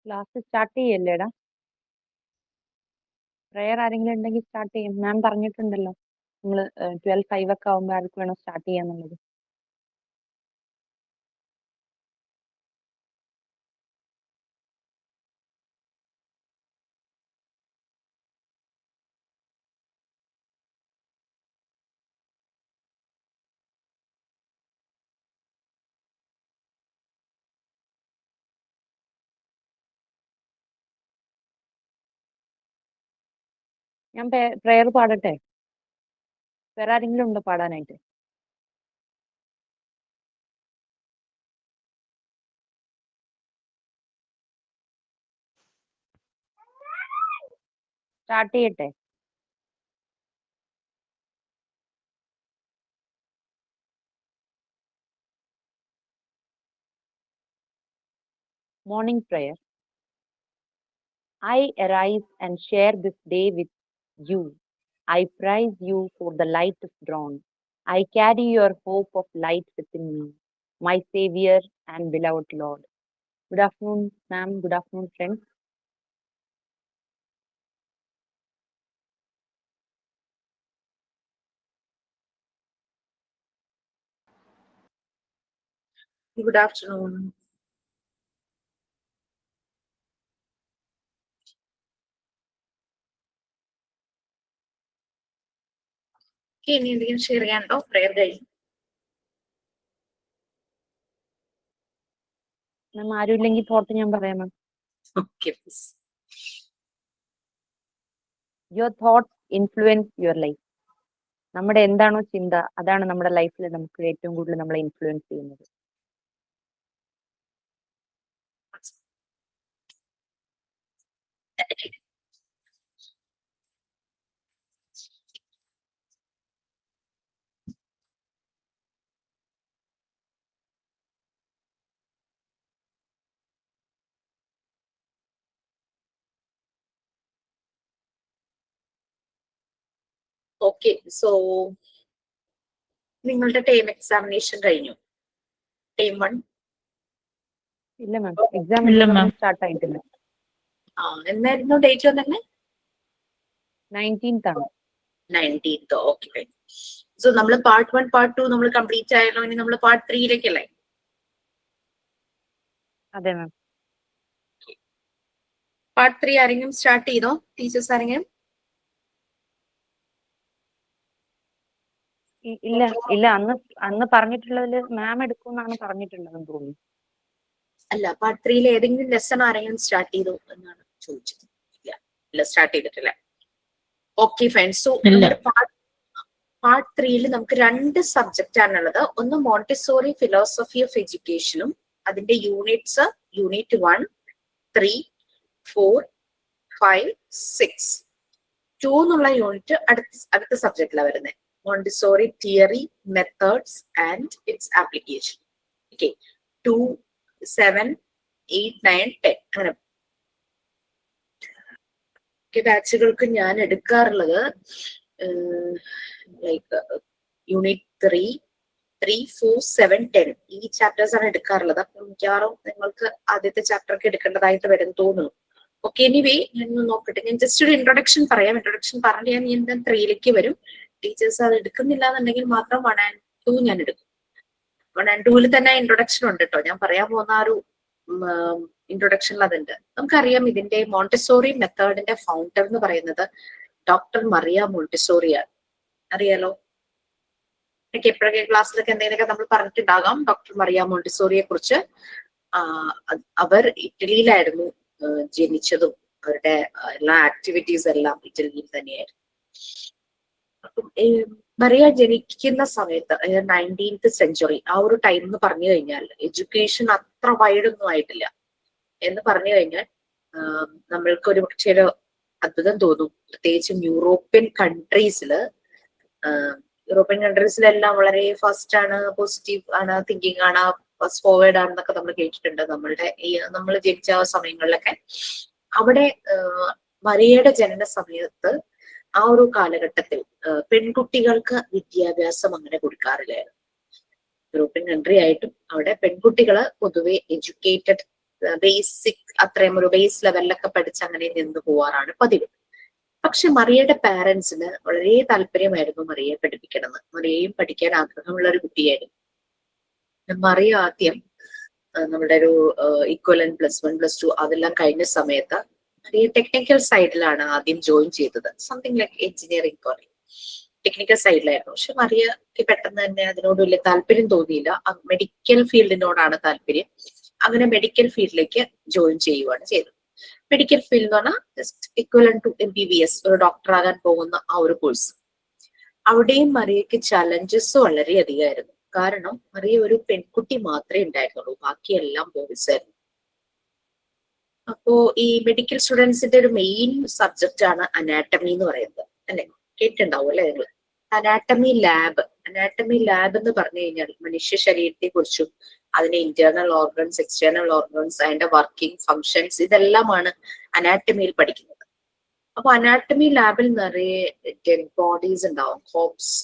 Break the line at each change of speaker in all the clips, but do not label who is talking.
Class start ചെയ്യല്ലേടാ? Prayer ആരെങ്കിലും ഉണ്ടെങ്കിൽ start ചെയ്യും. മാം പറഞ്ഞിട്ടുണ്ടല്ലോ നിങ്ങൾ 12:05 ഒക്കെ ആവുമ്പോൾ ആർക്ക് വേണം സ്റ്റാർട്ട് ചെയ്യാന്നുള്ളത്. ഞാൻ പ്രയർ പാടട്ടെ? വേറെ ആരെങ്കിലും ഉണ്ടോ പാടാനായിട്ട്? സ്റ്റാർട്ട് ചെയ്യട്ടെ? Morning prayer. I arise and share this day with you. I praise you for the light is drawn. I carry your hope of light within me, my Savior and beloved Lord. Good afternoon, ma'am. Good afternoon, friends.
Good afternoon. ഇനി എന്തെങ്കിലും share ചെയ്യാനുണ്ടോ? Prayer കഴിഞ്ഞു.
മാം ആരും ഇല്ലെങ്കിൽ thought ഞാൻ പറയാം മാം.
Okay, please.
Your thoughts influence your life. നമ്മുടെ എന്താണോ ചിന്ത അതാണ് നമ്മുടെ ലൈഫിൽ നമുക്ക് ഏറ്റവും കൂടുതൽ നമ്മളെ ഇൻഫ്ലുവൻസ് ചെയ്യുന്നത്.
ഓക്കെ, സോ നിങ്ങളുടെ ടൈം എക്സാമിനേഷൻ കഴിഞ്ഞു? ടൈം 1?
ഇല്ല മാം, എക്സാം സ്റ്റാർട്ട് ആയിട്ടില്ല.
എന്നായിരുന്നു ഡേറ്റ് തന്നെ?
19th ആണ്.
19th. ഓക്കെ. സോ നമ്മൾ പാർട്ട് 1 പാർട്ട് 2 നമ്മൾ കംപ്ലീറ്റ് ആയല്ലോ. ഇനി നമ്മൾ പാർട്ട് 3ലേക്കല്ലേ?
അതെ മാം.
പാർട്ട് 3 ആരെങ്കിലും സ്റ്റാർട്ട് ചെയ്തോ? ടീച്ചേഴ്സ് ആരെങ്കിലും?
ഇല്ല ഇല്ല, അന്ന് പറഞ്ഞിട്ടുള്ളതിൽ മാം എടുക്കുമെന്നാണ് പറഞ്ഞിട്ടുള്ളതെന്ന് തോന്നുന്നു.
അല്ല, പാർട്ട് 3യിൽ ഏതെങ്കിലും ലെസൺ ആരെങ്കിലും സ്റ്റാർട്ട് ചെയ്തോ എന്നാണ് ചോദിച്ചത്. ഇല്ല, സ്റ്റാർട്ട് ചെയ്തിട്ടില്ല. Okay fine. സോ പാർട്ട് 3യിൽ നമുക്ക് 2 സബ്ജക്റ്റ് ആണുള്ളത്. ഒന്ന് മോണ്ടിസോറി ഫിലോസഫി ഓഫ് എഡ്യൂക്കേഷനും അതിന്റെ യൂണിറ്റ്സ് യൂണിറ്റ് 1, 3, 4, 5, 6. 2 എന്നുള്ള യൂണിറ്റ് അടുത്ത സബ്ജക്റ്റിലാണ് വരുന്നത്. Montessori theory, methods and its application. Okay, 2, 7, 8, 9, 10 അങ്ങനെ ബാച്ചുകൾക്ക് ഞാൻ എടുക്കാറുള്ളത് ലൈക്ക് യൂണിറ്റ് 3, 4, 7, 10 ഈ ചാപ്റ്റേഴ്സ് ആണ് എടുക്കാറുള്ളത്. അപ്പൊ മിക്കവാറും നിങ്ങൾക്ക് ആദ്യത്തെ ചാപ്റ്റർ ഒക്കെ എടുക്കേണ്ടതായിട്ട് വരും തോന്നുന്നു. ഓക്കെ, എനിവേ ഞാൻ നോക്കട്ടെ. ഞാൻ ജസ്റ്റ് ഒരു ഇൻട്രൊഡക്ഷൻ പറയാം. ഇൻട്രൊഡക്ഷൻ പറഞ്ഞ് ഞാൻ എന്താ 3ലേക്ക് വരും. ടീച്ചേഴ്സ് അത് എടുക്കുന്നില്ല എന്നുണ്ടെങ്കിൽ മാത്രം 1 and 2 ഞാൻ എടുക്കും. 1 and 2ൽ തന്നെ ഇൻട്രൊഡക്ഷൻ ഉണ്ട് കേട്ടോ. ഞാൻ പറയാൻ പോകുന്ന ആ ഒരു ഇൻട്രൊഡക്ഷനിൽ അതുണ്ട്. നമുക്കറിയാം ഇതിന്റെ മോണ്ടിസോറി മെത്തേഡിന്റെ ഫൗണ്ടർ എന്ന് പറയുന്നത് ഡോക്ടർ മറിയ മോണ്ടിസോറിയാണ്. അറിയാലോ? എനിക്ക് എപ്പോഴൊക്കെ ക്ലാസ്സിലൊക്കെ എന്തെങ്കിലുമൊക്കെ നമ്മൾ പറഞ്ഞിട്ടുണ്ടാകാം ഡോക്ടർ മറിയ മോണ്ടിസോറിയെ കുറിച്ച്. അവർ ഇറ്റലിയിലായിരുന്നു ജനിച്ചതും അവരുടെ എല്ലാ ആക്ടിവിറ്റീസ് എല്ലാം ഇറ്റലിയിൽ തന്നെയായിരുന്നു. അപ്പം മറിയ ജനിക്കുന്ന സമയത്ത് 19th സെഞ്ചുറി ആ ഒരു ടൈം എന്ന് പറഞ്ഞു കഴിഞ്ഞാൽ എഡ്യൂക്കേഷൻ അത്ര വൈഡൊന്നും ആയിട്ടില്ല. എന്ന് പറഞ്ഞു കഴിഞ്ഞാൽ നമ്മൾക്ക് ഒരു പക്ഷേ ഒരു അത്ഭുതം തോന്നും. പ്രത്യേകിച്ചും യൂറോപ്യൻ കൺട്രീസിലെല്ലാം വളരെ ഫാസ്റ്റ് ആണ്, പോസിറ്റീവ് ആണ്, തിങ്കിങ് ആണ്, ഫസ്റ്റ് ഫോർവേഡ് ആണെന്നൊക്കെ നമ്മൾ കേട്ടിട്ടുണ്ട്. നമ്മൾ ജനിച്ച സമയങ്ങളിലൊക്കെ. അവിടെ മറിയയുടെ ജനന സമയത്ത് ആ ഒരു കാലഘട്ടത്തിൽ പെൺകുട്ടികൾക്ക് വിദ്യാഭ്യാസം അങ്ങനെ കൊടുക്കാറില്ലായിരുന്നു. യൂറോപ്യൻ കൺട്രി ആയിട്ടും അവിടെ പെൺകുട്ടികള് പൊതുവെ എഡ്യൂക്കേറ്റഡ് ബേസിക് അത്രയും ഒരു ബേസ് ലെവലിലൊക്കെ പഠിച്ച് അങ്ങനെ നിന്ന് പോവാറാണ് പതിവ്. പക്ഷെ മറിയയുടെ പാരന്റ്സിന് വളരെ താല്പര്യമായിരുന്നു മറിയയെ പഠിപ്പിക്കണമെന്ന്. മറിയയും പഠിക്കാൻ ആഗ്രഹമുള്ള ഒരു കുട്ടിയായിരുന്നു. മറിയ ആദ്യം നമ്മുടെ ഒരു ഇക്വലൻ +1 +2 അതെല്ലാം കഴിഞ്ഞ സമയത്ത് മറിയ ടെക്നിക്കൽ സൈഡിലാണ് ആദ്യം ജോയിൻ ചെയ്തത്. സംതിങ് ലൈക്ക് എഞ്ചിനീയറിംഗ് പോലെ ടെക്നിക്കൽ സൈഡിലായിരുന്നു. പക്ഷെ മറിയക്ക് പെട്ടെന്ന് തന്നെ അതിനോട് വലിയ താല്പര്യം തോന്നിയില്ല. മെഡിക്കൽ ഫീൽഡിനോടാണ് താല്പര്യം. അങ്ങനെ മെഡിക്കൽ ഫീൽഡിലേക്ക് ജോയിൻ ചെയ്യുകയാണ് ചെയ്തത്. മെഡിക്കൽ ഫീൽഡ് എന്ന് പറഞ്ഞാൽ ജസ്റ്റ് ഇക്വലൻ ടു MBBS, ഒരു ഡോക്ടർ ആകാൻ പോകുന്ന ആ ഒരു കോഴ്സ്. അവിടെയും മറിയക്ക് ചലഞ്ചസ് വളരെ അധികമായിരുന്നു. കാരണം മറിയ ഒരു പെൺകുട്ടി മാത്രമേ ഉണ്ടായിരുന്നുള്ളൂ, ബാക്കിയെല്ലാം ബോയ്സ് ആയിരുന്നു. അപ്പോ ഈ മെഡിക്കൽ സ്റ്റുഡൻസിന്റെ ഒരു മെയിൻ സബ്ജക്റ്റ് ആണ് അനാറ്റമി എന്ന് പറയുന്നത്, അല്ലെ? കേട്ടിട്ടുണ്ടാവും അല്ലെ നിങ്ങൾ? അനാറ്റമി ലാബ് എന്ന് പറഞ്ഞു കഴിഞ്ഞാൽ മനുഷ്യ ശരീരത്തെ കുറിച്ചും അതിന്റെ ഇന്റേണൽ ഓർഗൻസ്, എക്സ്റ്റേണൽ ഓർഗൻസ്, അതിന്റെ വർക്കിംഗ് ഫങ്ഷൻസ്, ഇതെല്ലാമാണ് അനാറ്റമിയിൽ പഠിക്കുന്നത്. അപ്പൊ അനാറ്റമി ലാബിൽ നിറയെ ഡെഡ് ബോഡീസ് ഉണ്ടാവും, കോപ്സ്,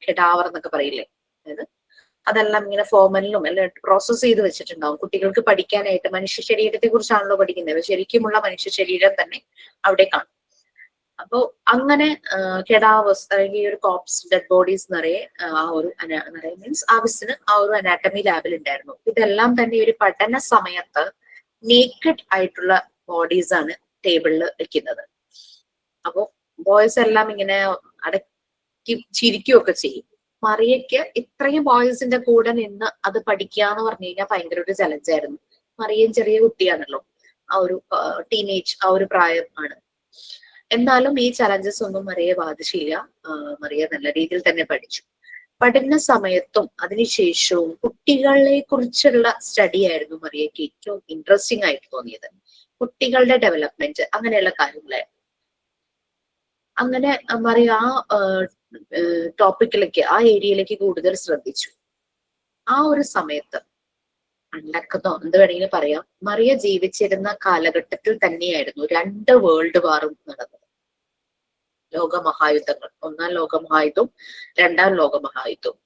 കെഡാവർ എന്നൊക്കെ പറയില്ലേ, അതായത് അതെല്ലാം ഇങ്ങനെ ഫോമലിലും എല്ലാം പ്രോസസ് ചെയ്ത് വെച്ചിട്ടുണ്ടാവും കുട്ടികൾക്ക് പഠിക്കാനായിട്ട്. മനുഷ്യ ശരീരത്തെ കുറിച്ചാണല്ലോ പഠിക്കുന്നത്, ശരിക്കുമുള്ള മനുഷ്യ ശരീരം തന്നെ അവിടെ കാണും. അപ്പോ അങ്ങനെ കെഡാവേഴ്സ് അല്ലെങ്കിൽ ഒരു കോപ്സ്, ഡെഡ് ബോഡീസ് നിറയെ ആ ഒരു മീൻസ് ആവശ്യത്തിന് ആ ഒരു അനാറ്റമി ലാബിൽ ഉണ്ടായിരുന്നു. ഇതെല്ലാം തന്നെ ഒരു പഠന സമയത്ത് നേക്കഡ് ആയിട്ടുള്ള ബോഡീസ് ആണ് ടേബിളിൽ വെക്കുന്നത്. അപ്പോ ബോയ്സ് എല്ലാം ഇങ്ങനെ അടക്കി ചിരിക്കുകയൊക്കെ ചെയ്യും. മറിയയ്ക്ക് ഇത്രയും ബോയ്സിന്റെ കൂടെ നിന്ന് അത് പഠിക്കുക എന്ന് പറഞ്ഞു കഴിഞ്ഞാൽ ഭയങ്കര ഒരു ചലഞ്ചായിരുന്നു. മറിയയും ചെറിയ കുട്ടിയാണല്ലോ, ആ ഒരു ടീനേജ് ആ ഒരു പ്രായം ആണ്. എന്നാലും ഈ ചലഞ്ചസ് ഒന്നും മറിയെ ബാധിച്ചില്ല. മറിയ നല്ല രീതിയിൽ തന്നെ പഠിച്ചു. പഠന സമയത്തും അതിനുശേഷവും കുട്ടികളെ കുറിച്ചുള്ള സ്റ്റഡി ആയിരുന്നു മറിയയ്ക്ക് ഏറ്റവും ഇൻട്രസ്റ്റിംഗ് ആയിട്ട് തോന്നിയത്. കുട്ടികളുടെ ഡെവലപ്മെന്റ് അങ്ങനെയുള്ള കാര്യങ്ങളായിരുന്നു. അങ്ങനെ മറിയ ആ ടോപ്പിക്കിലേക്ക്, ആ ഏരിയയിലേക്ക് കൂടുതൽ ശ്രദ്ധിച്ചു. ആ ഒരു സമയത്ത് അണ്ടക്കുന്നോ എന്ത് വേണമെങ്കിലും പറയാം, മറിയ ജീവിച്ചിരുന്ന കാലഘട്ടത്തിൽ തന്നെയായിരുന്നു 2 വേൾഡ് വാറും നടന്നത്. ലോകമഹായുദ്ധങ്ങൾ, 1ാം ലോകമഹായുദ്ധവും 2ാം ലോകമഹായുദ്ധവും.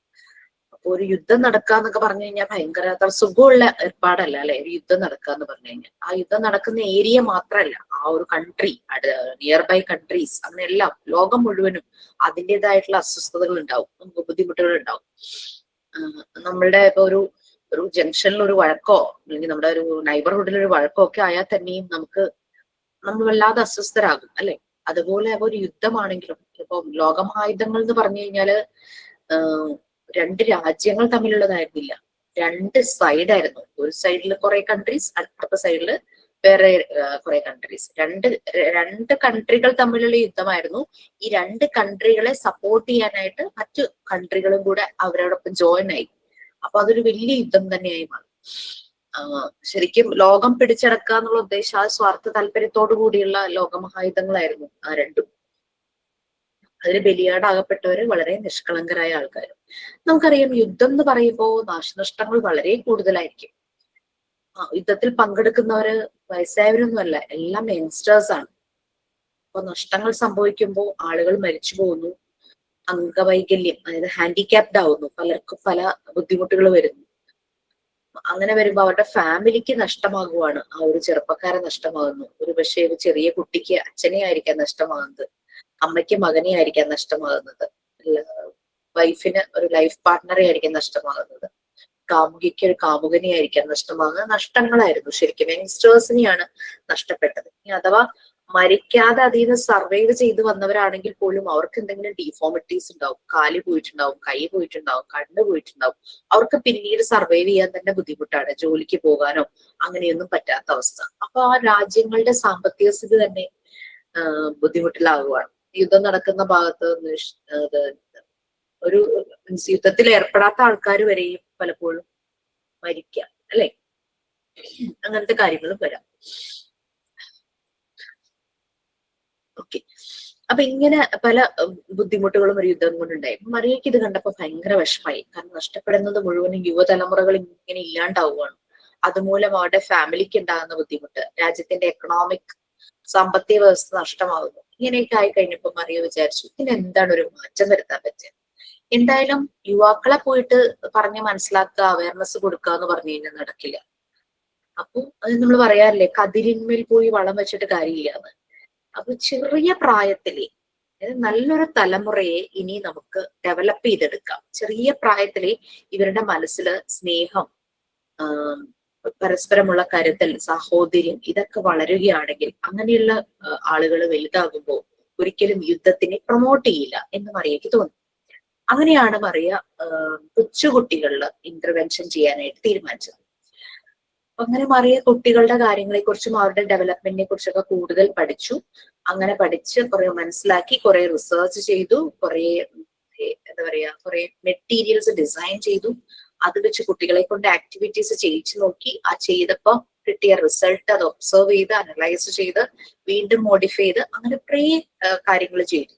അപ്പൊ ഒരു യുദ്ധം നടക്കാന്നൊക്കെ പറഞ്ഞു കഴിഞ്ഞാൽ ഭയങ്കര അത്ര സുഖമുള്ള ഏർപ്പാടല്ല അല്ലെ, ഒരു യുദ്ധം നടക്കാന്ന് പറഞ്ഞു കഴിഞ്ഞാൽ. ആ യുദ്ധം നടക്കുന്ന ഏരിയ മാത്രമല്ല, ആ ഒരു കൺട്രി, നിയർ ബൈ കൺട്രീസ്, അങ്ങനെയെല്ലാം ലോകം മുഴുവനും അതിൻ്റെതായിട്ടുള്ള അസ്വസ്ഥതകൾ ഉണ്ടാവും, നമുക്ക് ബുദ്ധിമുട്ടുകൾ ഉണ്ടാവും. നമ്മളുടെ ഇപ്പൊ ഒരു ജംഗ്ഷനിൽ ഒരു വഴക്കോ അല്ലെങ്കിൽ നമ്മുടെ ഒരു നൈബർഹുഡിൽ ഒരു വഴക്കോ ഒക്കെ ആയാൽ തന്നെയും നമ്മൾ വല്ലാതെ അസ്വസ്ഥരാകും അല്ലെ. അതുപോലെ ഒരു യുദ്ധമാണെങ്കിലും, ഇപ്പൊ ലോകമഹായുദ്ധങ്ങൾ എന്ന് പറഞ്ഞു കഴിഞ്ഞാല് 2 രാജ്യങ്ങൾ തമ്മിലുള്ളതായിരുന്നില്ല, 2 സൈഡായിരുന്നു. ഒരു സൈഡിൽ കുറെ കൺട്രീസ്, അടുത്ത സൈഡിൽ വേറെ കുറെ കൺട്രീസ്. രണ്ട് കൺട്രികൾ തമ്മിലുള്ള യുദ്ധമായിരുന്നു. ഈ 2 കൺട്രികളെ സപ്പോർട്ട് ചെയ്യാനായിട്ട് മറ്റു കൺട്രികളും കൂടെ അവരോടൊപ്പം ജോയിൻ ആയി. അപ്പൊ അതൊരു വലിയ യുദ്ധം തന്നെയായി മാറി. ശരിക്കും ലോകം പിടിച്ചടക്കുക എന്നുള്ള ഉദ്ദേശം, ആ സ്വാർത്ഥ താല്പര്യത്തോടു കൂടിയുള്ള ലോകമഹായുദ്ധങ്ങളായിരുന്നു ആ 2ഉം. അതിന് ബലിയാടാകപ്പെട്ടവര് വളരെ നിഷ്കളങ്കരായ ആൾക്കാരും. നമുക്കറിയാം യുദ്ധം എന്ന് പറയുമ്പോൾ നാശനഷ്ടങ്ങൾ വളരെ കൂടുതലായിരിക്കും. യുദ്ധത്തിൽ പങ്കെടുക്കുന്നവര് വയസ്സായവരൊന്നുമല്ല, എല്ലാം യങ്സ്റ്റേഴ്സ് ആണ്. അപ്പൊ നഷ്ടങ്ങൾ സംഭവിക്കുമ്പോൾ ആളുകൾ മരിച്ചു പോകുന്നു, അംഗവൈകല്യം അതായത് ഹാൻഡിക്യാപ്ഡ് ആവുന്നു, പലർക്കും പല ബുദ്ധിമുട്ടുകൾ വരുന്നു. അങ്ങനെ വരുമ്പോൾ അവരുടെ ഫാമിലിക്ക് നഷ്ടമാകുവാണ്. ആ ഒരു ചെറുപ്പക്കാരെ നഷ്ടമാകുന്നു. ഒരു പക്ഷേ ഒരു ചെറിയ കുട്ടിക്ക് അച്ഛനെ ആയിരിക്കാം നഷ്ടമാകുന്നത്, അമ്മയ്ക്ക് മകനെ ആയിരിക്കാം നഷ്ടമാകുന്നത്, വൈഫിന് ഒരു ലൈഫ് പാർട്ട്ണറെ ആയിരിക്കാം നഷ്ടമാകുന്നത്, കാമുകിക്ക് ഒരു കാമുകനെ ആയിരിക്കാം നഷ്ടമാകുന്നത്. നഷ്ടങ്ങളായിരുന്നു ശരിക്കും, യങ്സ്റ്റേഴ്സിനെയാണ് നഷ്ടപ്പെട്ടത്. ഇനി അഥവാ മരിക്കാതെ അതിൽ നിന്ന് സർവൈവ് ചെയ്ത് വന്നവരാണെങ്കിൽ പോലും അവർക്ക് എന്തെങ്കിലും ഡിഫോമിറ്റീസ് ഉണ്ടാവും, കാല് പോയിട്ടുണ്ടാവും, കൈ പോയിട്ടുണ്ടാവും, കണ്ണ് പോയിട്ടുണ്ടാവും. അവർക്ക് പിന്നീട് സർവൈവ് ചെയ്യാൻ തന്നെ ബുദ്ധിമുട്ടാണ്, ജോലിക്ക് പോകാനോ അങ്ങനെയൊന്നും പറ്റാത്ത അവസ്ഥ. അപ്പൊ ആ രാജ്യങ്ങളുടെ സാമ്പത്തിക സ്ഥിതി തന്നെ ബുദ്ധിമുട്ടിലാകുവാണ്. യുദ്ധം നടക്കുന്ന ഭാഗത്ത് ഒരു യുദ്ധത്തിൽ ഏർപ്പെടാത്ത ആൾക്കാർ വരെയും പലപ്പോഴും മരിക്കാം അല്ലെ, അങ്ങനത്തെ കാര്യങ്ങളും വരാം. ഓക്കെ, അപ്പൊ ഇങ്ങനെ പല ബുദ്ധിമുട്ടുകളും ഒരു യുദ്ധം കൊണ്ടുണ്ടായി. മറിയയ്ക്ക് ഇത് കണ്ടപ്പോ ഭയങ്കര വിഷമായി. കാരണം നഷ്ടപ്പെടുന്നത് മുഴുവനും യുവതലമുറകൾ ഇങ്ങനെ ഇല്ലാണ്ടാവുകയാണ്. അതുമൂലം അവരുടെ ഫാമിലിക്ക് ഉണ്ടാകുന്ന ബുദ്ധിമുട്ട്, രാജ്യത്തിന്റെ എക്കണോമിക് സാമ്പത്തിക വ്യവസ്ഥ നഷ്ടമാകുന്നു. ഇങ്ങനെയൊക്കെ ആയി കഴിഞ്ഞപ്പോ മറിയ വിചാരിച്ചു, ഇതിനെന്താണ് ഒരു മാറ്റം വരുത്താൻ പറ്റുക. എന്തായാലും യുവാക്കളെ പോയിട്ട് പറഞ്ഞ് മനസ്സിലാക്കുക, അവയർനെസ് കൊടുക്കുക എന്ന് പറഞ്ഞു കഴിഞ്ഞാൽ നടക്കില്ല. അപ്പൊ അത് നമ്മൾ പറയാറില്ലേ, കതിരിന്മേൽ പോയി വളം വെച്ചിട്ട് കാര്യമില്ലാന്ന്. അപ്പൊ ചെറിയ പ്രായത്തിലെ നല്ലൊരു തലമുറയെ ഇനി നമുക്ക് ഡെവലപ്പ് ചെയ്തെടുക്കാം. ചെറിയ പ്രായത്തിലെ ഇവരുടെ മനസ്സിൽ സ്നേഹം, പരസ്പരമുള്ള കരുതൽ, സാഹോദര്യം ഇതൊക്കെ വളരുകയാണെങ്കിൽ അങ്ങനെയുള്ള ആളുകൾ വലുതാകുമ്പോൾ ഒരിക്കലും യുദ്ധത്തിനെ പ്രൊമോട്ട് ചെയ്യില്ല എന്ന് മറിയയ്ക്ക് തോന്നി. അങ്ങനെയാണ് മറിയ കൊച്ചുകുട്ടികളിൽ ഇന്റർവെൻഷൻ ചെയ്യാനായിട്ട് തീരുമാനിച്ചത്. അങ്ങനെ മറിയ കുട്ടികളുടെ കാര്യങ്ങളെ കുറിച്ചും അവരുടെ ഡെവലപ്മെന്റിനെ കുറിച്ചൊക്കെ കൂടുതൽ പഠിച്ചു. അങ്ങനെ പഠിച്ച് കുറെ മനസ്സിലാക്കി, കുറെ റിസർച്ച് ചെയ്തു, കുറെ എന്താ പറയാ, കുറെ മെറ്റീരിയൽസ് ഡിസൈൻ ചെയ്തു. അത് വെച്ച് കുട്ടികളെ കൊണ്ട് ആക്ടിവിറ്റീസ് ചെയ്യിച്ചു നോക്കി. ആ ചെയ്തപ്പോ കിട്ടിയ റിസൾട്ട് അത് ഒബ്സർവ് ചെയ്ത് അനലൈസ് ചെയ്ത് വീണ്ടും മോഡിഫൈ ചെയ്ത് അങ്ങനെ കുറെ കാര്യങ്ങൾ ചെയ്തു.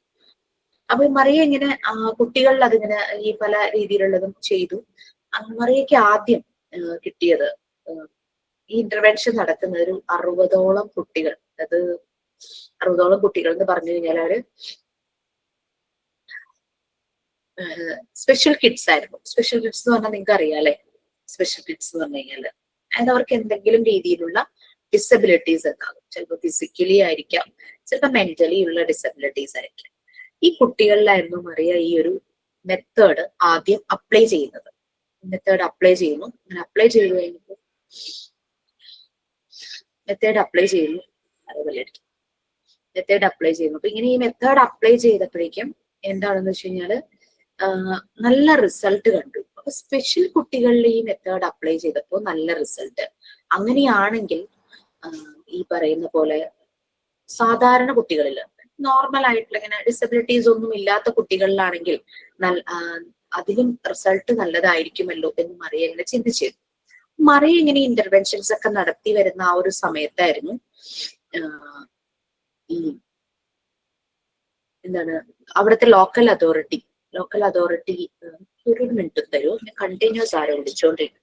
അപ്പൊ മറിയ ഇങ്ങനെ കുട്ടികളിൽ അതിങ്ങനെ ഈ പല രീതിയിലുള്ളതും ചെയ്തു. മറിയയ്ക്ക് ആദ്യം കിട്ടിയത് ഈ ഇന്റർവെൻഷൻ നടത്തുന്ന ഒരു 60ഓളം കുട്ടികൾ, അത് 60ഓളം കുട്ടികൾ എന്ന് പറഞ്ഞു കഴിഞ്ഞാൽ അവര് സ്പെഷ്യൽ കിഡ്സ് ആയിരുന്നു. സ്പെഷ്യൽ കിഡ്സ് എന്ന് പറഞ്ഞാൽ നിങ്ങൾക്ക് അറിയാലേ, സ്പെഷ്യൽ കിഡ്സ് എന്ന് പറഞ്ഞു കഴിഞ്ഞാൽ അതായത് അവർക്ക് എന്തെങ്കിലും രീതിയിലുള്ള ഡിസബിലിറ്റീസ് ഉണ്ടാകും. ചിലപ്പോൾ ഫിസിക്കലി ആയിരിക്കാം, ചിലപ്പോൾ മെന്റലി ഉള്ള ഡിസബിലിറ്റീസ് ആയിരിക്കാം. ഈ കുട്ടികളിലായിരുന്നു മറിയ ഈ ഒരു മെത്തേഡ് ആദ്യം അപ്ലൈ ചെയ്യുന്നത്. മെത്തേഡ് അപ്ലൈ ചെയ്യുന്നു. അങ്ങനെ അപ്ലൈ ചെയ്തു കഴിഞ്ഞപ്പോൾ മെത്തേഡ് അപ്ലൈ ചെയ്യുന്നു. മെത്തേഡ് അപ്ലൈ ചെയ്യുന്നു. അപ്പൊ ഇങ്ങനെ ഈ മെത്തേഡ് അപ്ലൈ ചെയ്തപ്പോഴേക്കും എന്താണെന്ന് വെച്ച് കഴിഞ്ഞാല് നല്ല റിസൾട്ട് കണ്ടു. അപ്പൊ സ്പെഷ്യൽ കുട്ടികളിൽ ഈ മെത്തേഡ് അപ്ലൈ ചെയ്തപ്പോൾ നല്ല റിസൾട്ട്. അങ്ങനെയാണെങ്കിൽ ഈ പറയുന്ന പോലെ സാധാരണ കുട്ടികളിൽ, നോർമൽ ആയിട്ടുള്ള ഇങ്ങനെ ഡിസബിലിറ്റീസ് ഒന്നും ഇല്ലാത്ത കുട്ടികളിലാണെങ്കിൽ അതിലും റിസൾട്ട് നല്ലതായിരിക്കുമല്ലോ എന്ന് മറിയ എന്നെ ചിന്തിച്ചു. മറിയ ഇങ്ങനെ ഇന്റർവെൻഷൻസ് ഒക്കെ നടത്തി വരുന്ന ആ ഒരു സമയത്തായിരുന്നു ഈ എന്താണ് അവിടുത്തെ ലോക്കൽ അതോറിറ്റി ഒരു മിനിറ്റ് തരൂ, കണ്ടിന്യൂസ് ആരോ വിളിച്ചോണ്ടിരിക്കും.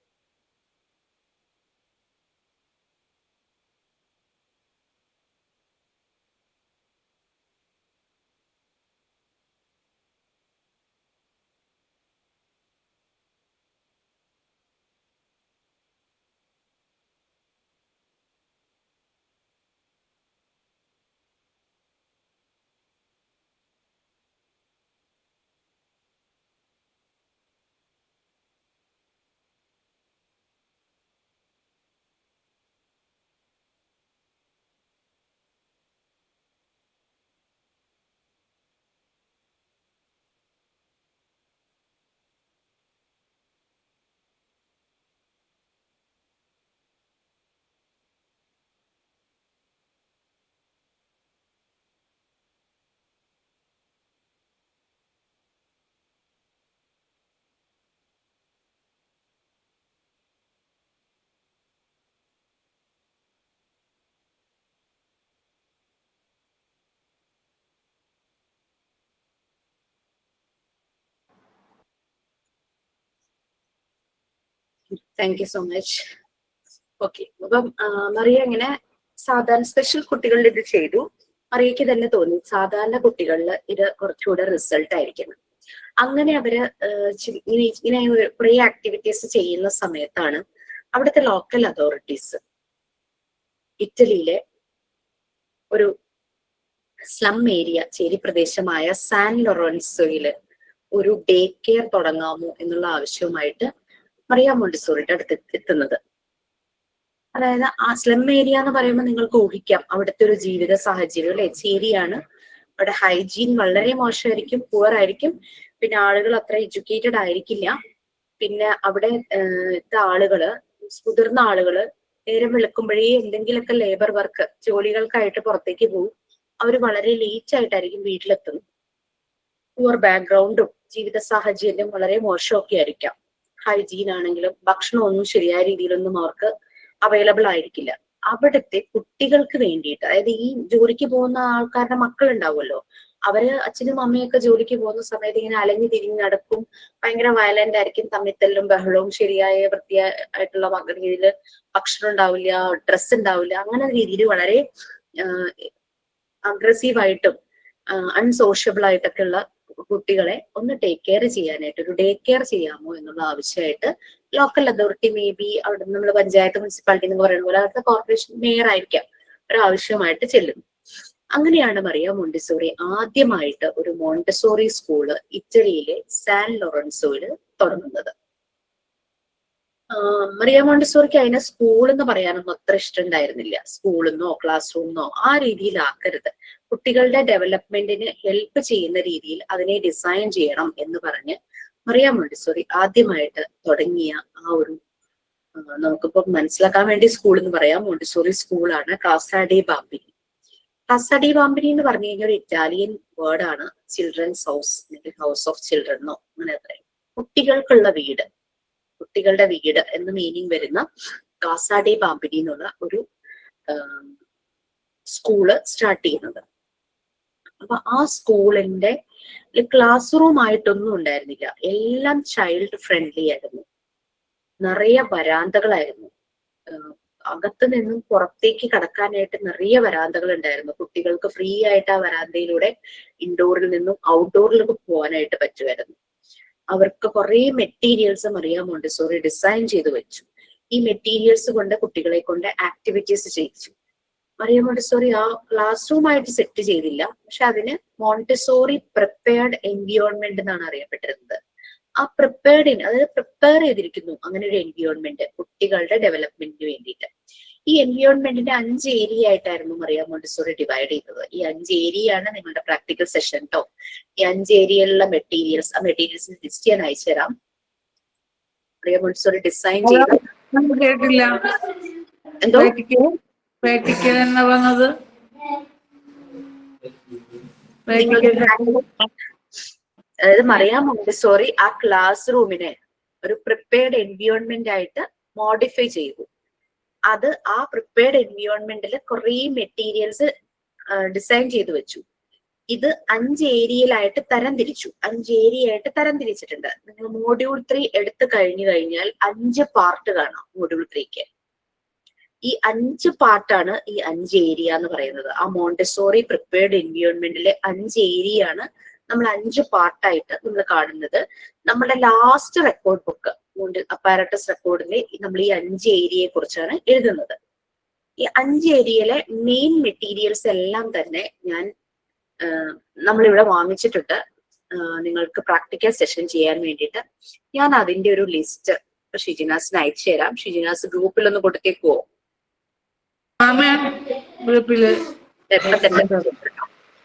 Thank you so much. Okay, അപ്പം മറിയ ഇങ്ങനെ സാധാരണ സ്പെഷ്യൽ കുട്ടികളിൽ ഇത് ചെയ്തു. മറിയയ്ക്ക് തന്നെ തോന്നി സാധാരണ കുട്ടികളിൽ ഇത് കുറച്ചുകൂടെ റിസൾട്ട് ആയിരിക്കണം. അങ്ങനെ അവര് ഇങ്ങനെ കുറെ ആക്ടിവിറ്റീസ് ചെയ്യുന്ന സമയത്താണ് അവിടുത്തെ ലോക്കൽ അതോറിറ്റീസ് ഇറ്റലിയിലെ ഒരു സ്ലം ഏരിയ, ചേരി പ്രദേശമായ സാൻ ലൊറൻസോയില് ഒരു ഡേ കെയർ തുടങ്ങാമോ എന്നുള്ള ആവശ്യവുമായിട്ട് മറിയ മോണ്ടിസോറിയുടെ അടുത്ത് എത്തുന്നത്. അതായത് ആ സ്ലം ഏരിയ എന്ന് പറയുമ്പോൾ നിങ്ങൾക്ക് ഊഹിക്കാം അവിടുത്തെ ഒരു ജീവിത സാഹചര്യം അല്ലെ, ചേരിയാണ്. അവിടെ ഹൈജീൻ വളരെ മോശമായിരിക്കും, പുവർ ആയിരിക്കും. പിന്നെ ആളുകൾ അത്ര എഡ്യൂക്കേറ്റഡ് ആയിരിക്കില്ല. പിന്നെ അവിടെ ആളുകള്, മുതിർന്ന ആളുകള് നേരം വെളുക്കുമ്പോഴേ എന്തെങ്കിലുമൊക്കെ ലേബർ വർക്ക് ജോലികൾക്കായിട്ട് പുറത്തേക്ക് പോകും. അവർ വളരെ ലേറ്റ് ആയിട്ടായിരിക്കും വീട്ടിലെത്തുന്നത്. പുവർ ബാക്ക്ഗ്രൗണ്ടും ജീവിത സാഹചര്യം വളരെ മോശമൊക്കെ ആയിരിക്കാം. ഹൈജീൻ ആണെങ്കിലും ഭക്ഷണം ഒന്നും ശരിയായ രീതിയിലൊന്നും അവർക്ക് അവൈലബിൾ ആയിരിക്കില്ല. അവിടുത്തെ കുട്ടികൾക്ക് വേണ്ടിയിട്ട്, അതായത് ഈ ജോലിക്ക് പോകുന്ന ആൾക്കാരുടെ മക്കൾ ഉണ്ടാവുമല്ലോ, അവര് അച്ഛനും അമ്മയൊക്കെ ജോലിക്ക് പോകുന്ന സമയത്ത് ഇങ്ങനെ അലഞ്ഞു തിരിഞ്ഞ് നടക്കും, ഭയങ്കര വയലന്റ് ആയിരിക്കും, തമ്മിത്തല്ലും ബഹളവും, ശരിയായ വൃത്തിയായിട്ടുള്ള രീതിയിൽ ഭക്ഷണം ഉണ്ടാവില്ല, ഡ്രസ്സ് ഉണ്ടാവില്ല, അങ്ങനെ രീതിയിൽ വളരെ അഗ്രസീവായിട്ടും അൺസോഷ്യബിൾ ആയിട്ടൊക്കെ ഉള്ള കുട്ടികളെ ഒന്ന് ടേക്ക് കെയർ ചെയ്യാനായിട്ട് ഒരു ഡേ കെയർ ചെയ്യാമോ എന്നുള്ള ആവശ്യമായിട്ട് ലോക്കൽ അതോറിറ്റി മേ ബി അവിടെ നമ്മൾ പഞ്ചായത്ത് മുനിസിപ്പാലിറ്റി എന്ന് പറയുന്ന പോലെ അവിടുത്തെ കോർപ്പറേഷൻ മേയർ ആയിരിക്കാം ഒരാവശ്യമായിട്ട് ചെല്ലുന്നു. അങ്ങനെയാണ് മറിയ മോണ്ടിസോറി ആദ്യമായിട്ട് ഒരു മോണ്ടിസോറി സ്കൂള് ഇറ്റലിയിലെ സാൻ ലോറൻസോയില് തുടങ്ങുന്നത്. മറിയ മോണ്ടിസോറിക്ക് അതിനെ സ്കൂൾ എന്ന് പറയാനൊന്നും അത്ര ഇഷ്ടമുണ്ടായിരുന്നില്ല. സ്കൂളെന്നോ ക്ലാസ് റൂമെന്നോ ആ രീതിയിലാക്കരുത്, കുട്ടികളുടെ ഡെവലപ്മെന്റിന് ഹെൽപ്പ് ചെയ്യുന്ന രീതിയിൽ അതിനെ ഡിസൈൻ ചെയ്യണം എന്ന് പറഞ്ഞ് മറിയ മോണ്ടിസോറി ആദ്യമായിട്ട് തുടങ്ങിയ ആ ഒരു നമുക്കിപ്പോ മനസ്സിലാക്കാൻ വേണ്ടി സ്കൂൾ എന്ന് പറയാം, മോണ്ടിസോറി സ്കൂളാണ് കാസ ഡി ബാംബിനി. കാസ ഡി ബാംബിനി എന്ന് പറഞ്ഞു കഴിഞ്ഞാൽ ഒരു ഇറ്റാലിയൻ വേർഡാണ്. ചിൽഡ്രൻസ് ഹൗസ് അല്ലെങ്കിൽ ഹൗസ് ഓഫ് ചിൽഡ്രനോ അങ്ങനെ പറയും. കുട്ടികൾക്കുള്ള വീട്, കുട്ടികളുടെ വീട് എന്ന് മീനിങ് വരുന്ന കാസ ഡി ബാംബിനി എന്നുള്ള ഒരു സ്കൂള് സ്റ്റാർട്ട് ചെയ്യുന്നത്. അപ്പൊ ആ സ്കൂളിന്റെ ക്ലാസ് റൂം ആയിട്ടൊന്നും ഉണ്ടായിരുന്നില്ല, എല്ലാം ചൈൽഡ് ഫ്രണ്ട്ലി ആയിരുന്നു. നിറയെ വരാന്തകളായിരുന്നു, അകത്ത് നിന്നും പുറത്തേക്ക് കടക്കാനായിട്ട് നിറയെ വരാന്തകൾ ഉണ്ടായിരുന്നു. കുട്ടികൾക്ക് ഫ്രീ ആയിട്ട് ആ വരാന്തയിലൂടെ ഇൻഡോറിൽ നിന്നും ഔട്ട്ഡോറിലേക്ക് പോകാനായിട്ട് പറ്റുമായിരുന്നു. അവർക്ക് കുറെ മെറ്റീരിയൽസ് മറിയ മോണ്ടിസോറി ഡിസൈൻ ചെയ്തു വെച്ചു. ഈ മെറ്റീരിയൽസ് കൊണ്ട് കുട്ടികളെ കൊണ്ട് ആക്ടിവിറ്റീസ് ചെയ്യിച്ചു. മറിയ മോണ്ടിസോറി ആ ക്ലാസ് റൂം ആയിട്ട് സെറ്റ് ചെയ്തില്ല, പക്ഷെ അതിന് മോണ്ടിസോറി പ്രിപ്പയർഡ് എൻവിയോൺമെന്റ് എന്നാണ് അറിയപ്പെട്ടിരുന്നത്. ആ പ്രിപ്പയർഡിന്, അതായത് പ്രിപ്പയർ ചെയ്തിരിക്കുന്നു അങ്ങനെ ഒരു എൻവിയോൺമെന്റ് കുട്ടികളുടെ ഡെവലപ്മെന്റിന് വേണ്ടിയിട്ട്. ഈ എൻവിയോൺമെന്റിന്റെ 5 ഏരിയ ആയിട്ടായിരുന്നു മറിയ മോണ്ടിസോറി ഡിവൈഡ് ചെയ്തത്. ഈ 5 ഏരിയയാണ് നിങ്ങളുടെ പ്രാക്ടിക്കൽ സെഷൻ കേട്ടോ. ഈ 5 ഏരിയയിലുള്ള മെറ്റീരിയൽസ്, ആ മെറ്റീരിയൽസ് ലിസ്റ്റ് ഞാൻ അയച്ചു തരാം. മറിയ മോണ്ടിസോറി ഡിസൈൻ ചെയ്ത
കേട്ടില്ല.
എന്തോ
എന്നാ പറഞ്ഞത്?
അതായത് മറിയ മോണ്ടിസോറി ആ ക്ലാസ് റൂമിനെ ഒരു പ്രിപ്പയർഡ് എൻവിയോൺമെന്റ് ആയിട്ട് മോഡിഫൈ ചെയ്തു. അത് ആ പ്രിപ്പയർഡ് എൻവിയോൺമെന്റിൽ കുറെ മെറ്റീരിയൽസ് ഡിസൈൻ ചെയ്തു വെച്ചു. ഇത് 5 ഏരിയയിലായിട്ട് തരംതിരിച്ചു. 5 ഏരിയ ആയിട്ട് തരംതിരിച്ചിട്ടുണ്ട്. നിങ്ങൾ മോഡ്യൂൾ 3 എടുത്തു കഴിഞ്ഞു കഴിഞ്ഞാൽ 5 പാർട്ട് കാണാം മോഡ്യൂൾ 3ക്ക്. ഈ 5 പാർട്ടാണ് ഈ 5 ഏരിയ എന്ന് പറയുന്നത്. ആ മോണ്ടിസോറി പ്രിപ്പയർഡ് എൻവിയോൺമെന്റിലെ 5 ഏരിയ ആണ് നമ്മൾ 5 പാർട്ടായിട്ട് നമ്മൾ കാണുന്നത്. നമ്മുടെ ലാസ്റ്റ് റെക്കോർഡ് ബുക്ക് അപ്പാരറ്റസ് റെക്കോർഡിൽ നമ്മൾ ഈ 5 ഏരിയയെ കുറിച്ചാണ് എഴുതുന്നത്. ഈ 5 ഏരിയയിലെ മെയിൻ മെറ്റീരിയൽസ് എല്ലാം തന്നെ നമ്മളിവിടെ വാങ്ങിച്ചിട്ടുണ്ട് നിങ്ങൾക്ക് പ്രാക്ടിക്കൽ സെഷൻ ചെയ്യാൻ വേണ്ടിയിട്ട്. ഞാൻ അതിന്റെ ഒരു ലിസ്റ്റ് ഷിജിനാസിന് അയച്ചു തരാം. ഷിജിനാസ് ഗ്രൂപ്പിൽ ഒന്ന് കൊടുത്തേക്കുവോ?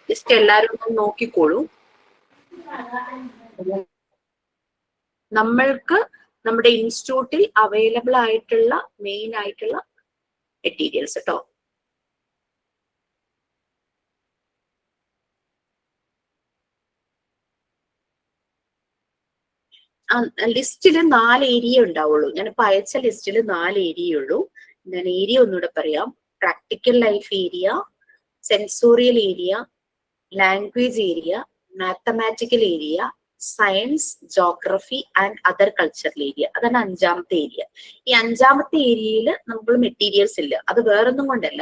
ജസ്റ്റ് എല്ലാരും ഒന്ന് നോക്കിക്കോളൂ. നമ്മൾക്ക് നമ്മുടെ ഇൻസ്റ്റിറ്റ്യൂട്ടിൽ അവൈലബിൾ ആയിട്ടുള്ള മെയിൻ ആയിട്ടുള്ള മെറ്റീരിയൽസ് കേട്ടോ. ലിസ്റ്റില് 4 ഏരിയ ഉണ്ടാവുള്ളൂ. ഞാനിപ്പോ അയച്ച ലിസ്റ്റില് 4 ഏരിയ ഉള്ളൂ. ഞാൻ ഏരിയ ഒന്നുകൂടെ പറയാം. Practical life area, sensorial area, language area, mathematical area, science, geography and other cultural area. അതാണ് 5ാമത്തെ ഏരിയ. ഈ 5ാമത്തെ ഏരിയയിൽ നമുക്ക് മെറ്റീരിയൽസ് ഇല്ല. അത് വേറൊന്നും കൊണ്ടല്ല,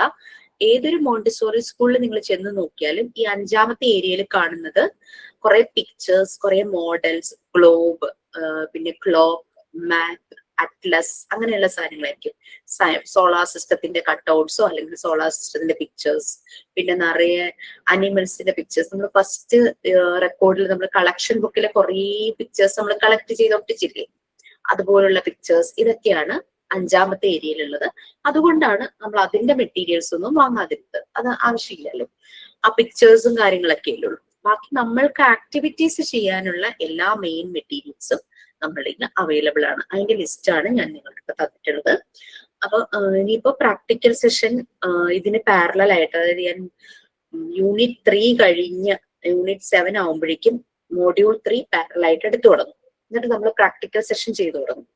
ഏതൊരു മോണ്ടിസോറി സ്കൂളിൽ നിങ്ങൾ ചെന്ന് നോക്കിയാലും ഈ 5ാമത്തെ ഏരിയയിൽ കാണുന്നത് കുറെ പിക്ചേഴ്സ്, കുറെ മോഡൽസ്, ഗ്ലോബ്, പിന്നെ ക്ലോക്ക്, മാപ്പ്, അറ്റ്ലസ് അങ്ങനെയുള്ള സാധനങ്ങളായിരിക്കും. സോളാർ സിസ്റ്റത്തിന്റെ കട്ട്ഔട്ട്സോ അല്ലെങ്കിൽ സോളാർ സിസ്റ്റത്തിന്റെ പിക്ചേഴ്സ്, പിന്നെ നിറയെ അനിമൽസിന്റെ പിക്ചേഴ്സ്. നമ്മൾ ഫസ്റ്റ് റെക്കോർഡിൽ നമ്മൾ കളക്ഷൻ ബുക്കിലെ കുറെ പിക്ചേഴ്സ് നമ്മൾ കളക്ട് ചെയ്ത് ഒട്ടിച്ചില്ലേ, അതുപോലുള്ള പിക്ചേഴ്സ്. ഇതൊക്കെയാണ് 5ാമത്തെ ഏരിയയിലുള്ളത്. അതുകൊണ്ടാണ് നമ്മൾ അതിന്റെ മെറ്റീരിയൽസ് ഒന്നും വാങ്ങാതിരുന്നത്. അത് ആവശ്യമില്ലല്ലോ. ആ പിക്ചേഴ്സും കാര്യങ്ങളൊക്കെ ഉള്ളൂ. ബാക്കി നമ്മൾക്ക് ആക്ടിവിറ്റീസ് ചെയ്യാനുള്ള എല്ലാ മെയിൻ മെറ്റീരിയൽസും നമ്മളുടെ ഇന്ന് അവൈലബിൾ ആണ്. അതിന്റെ ലിസ്റ്റാണ് ഞാൻ നിങ്ങൾക്ക് തന്നിട്ടുള്ളത്. അപ്പൊ ഇനിയിപ്പോ പ്രാക്ടിക്കൽ സെഷൻ ഇതിന് പാരലൽ ആയിട്ട്, അതായത് ഞാൻ യൂണിറ്റ് 3 കഴിഞ്ഞ് യൂണിറ്റ് 7 ആവുമ്പോഴേക്കും മോഡ്യൂൾ 3 പാരലൽ ആയിട്ട് എടുത്തു തുടങ്ങും. എന്നിട്ട് നമ്മൾ പ്രാക്ടിക്കൽ സെഷൻ ചെയ്തു തുടങ്ങും.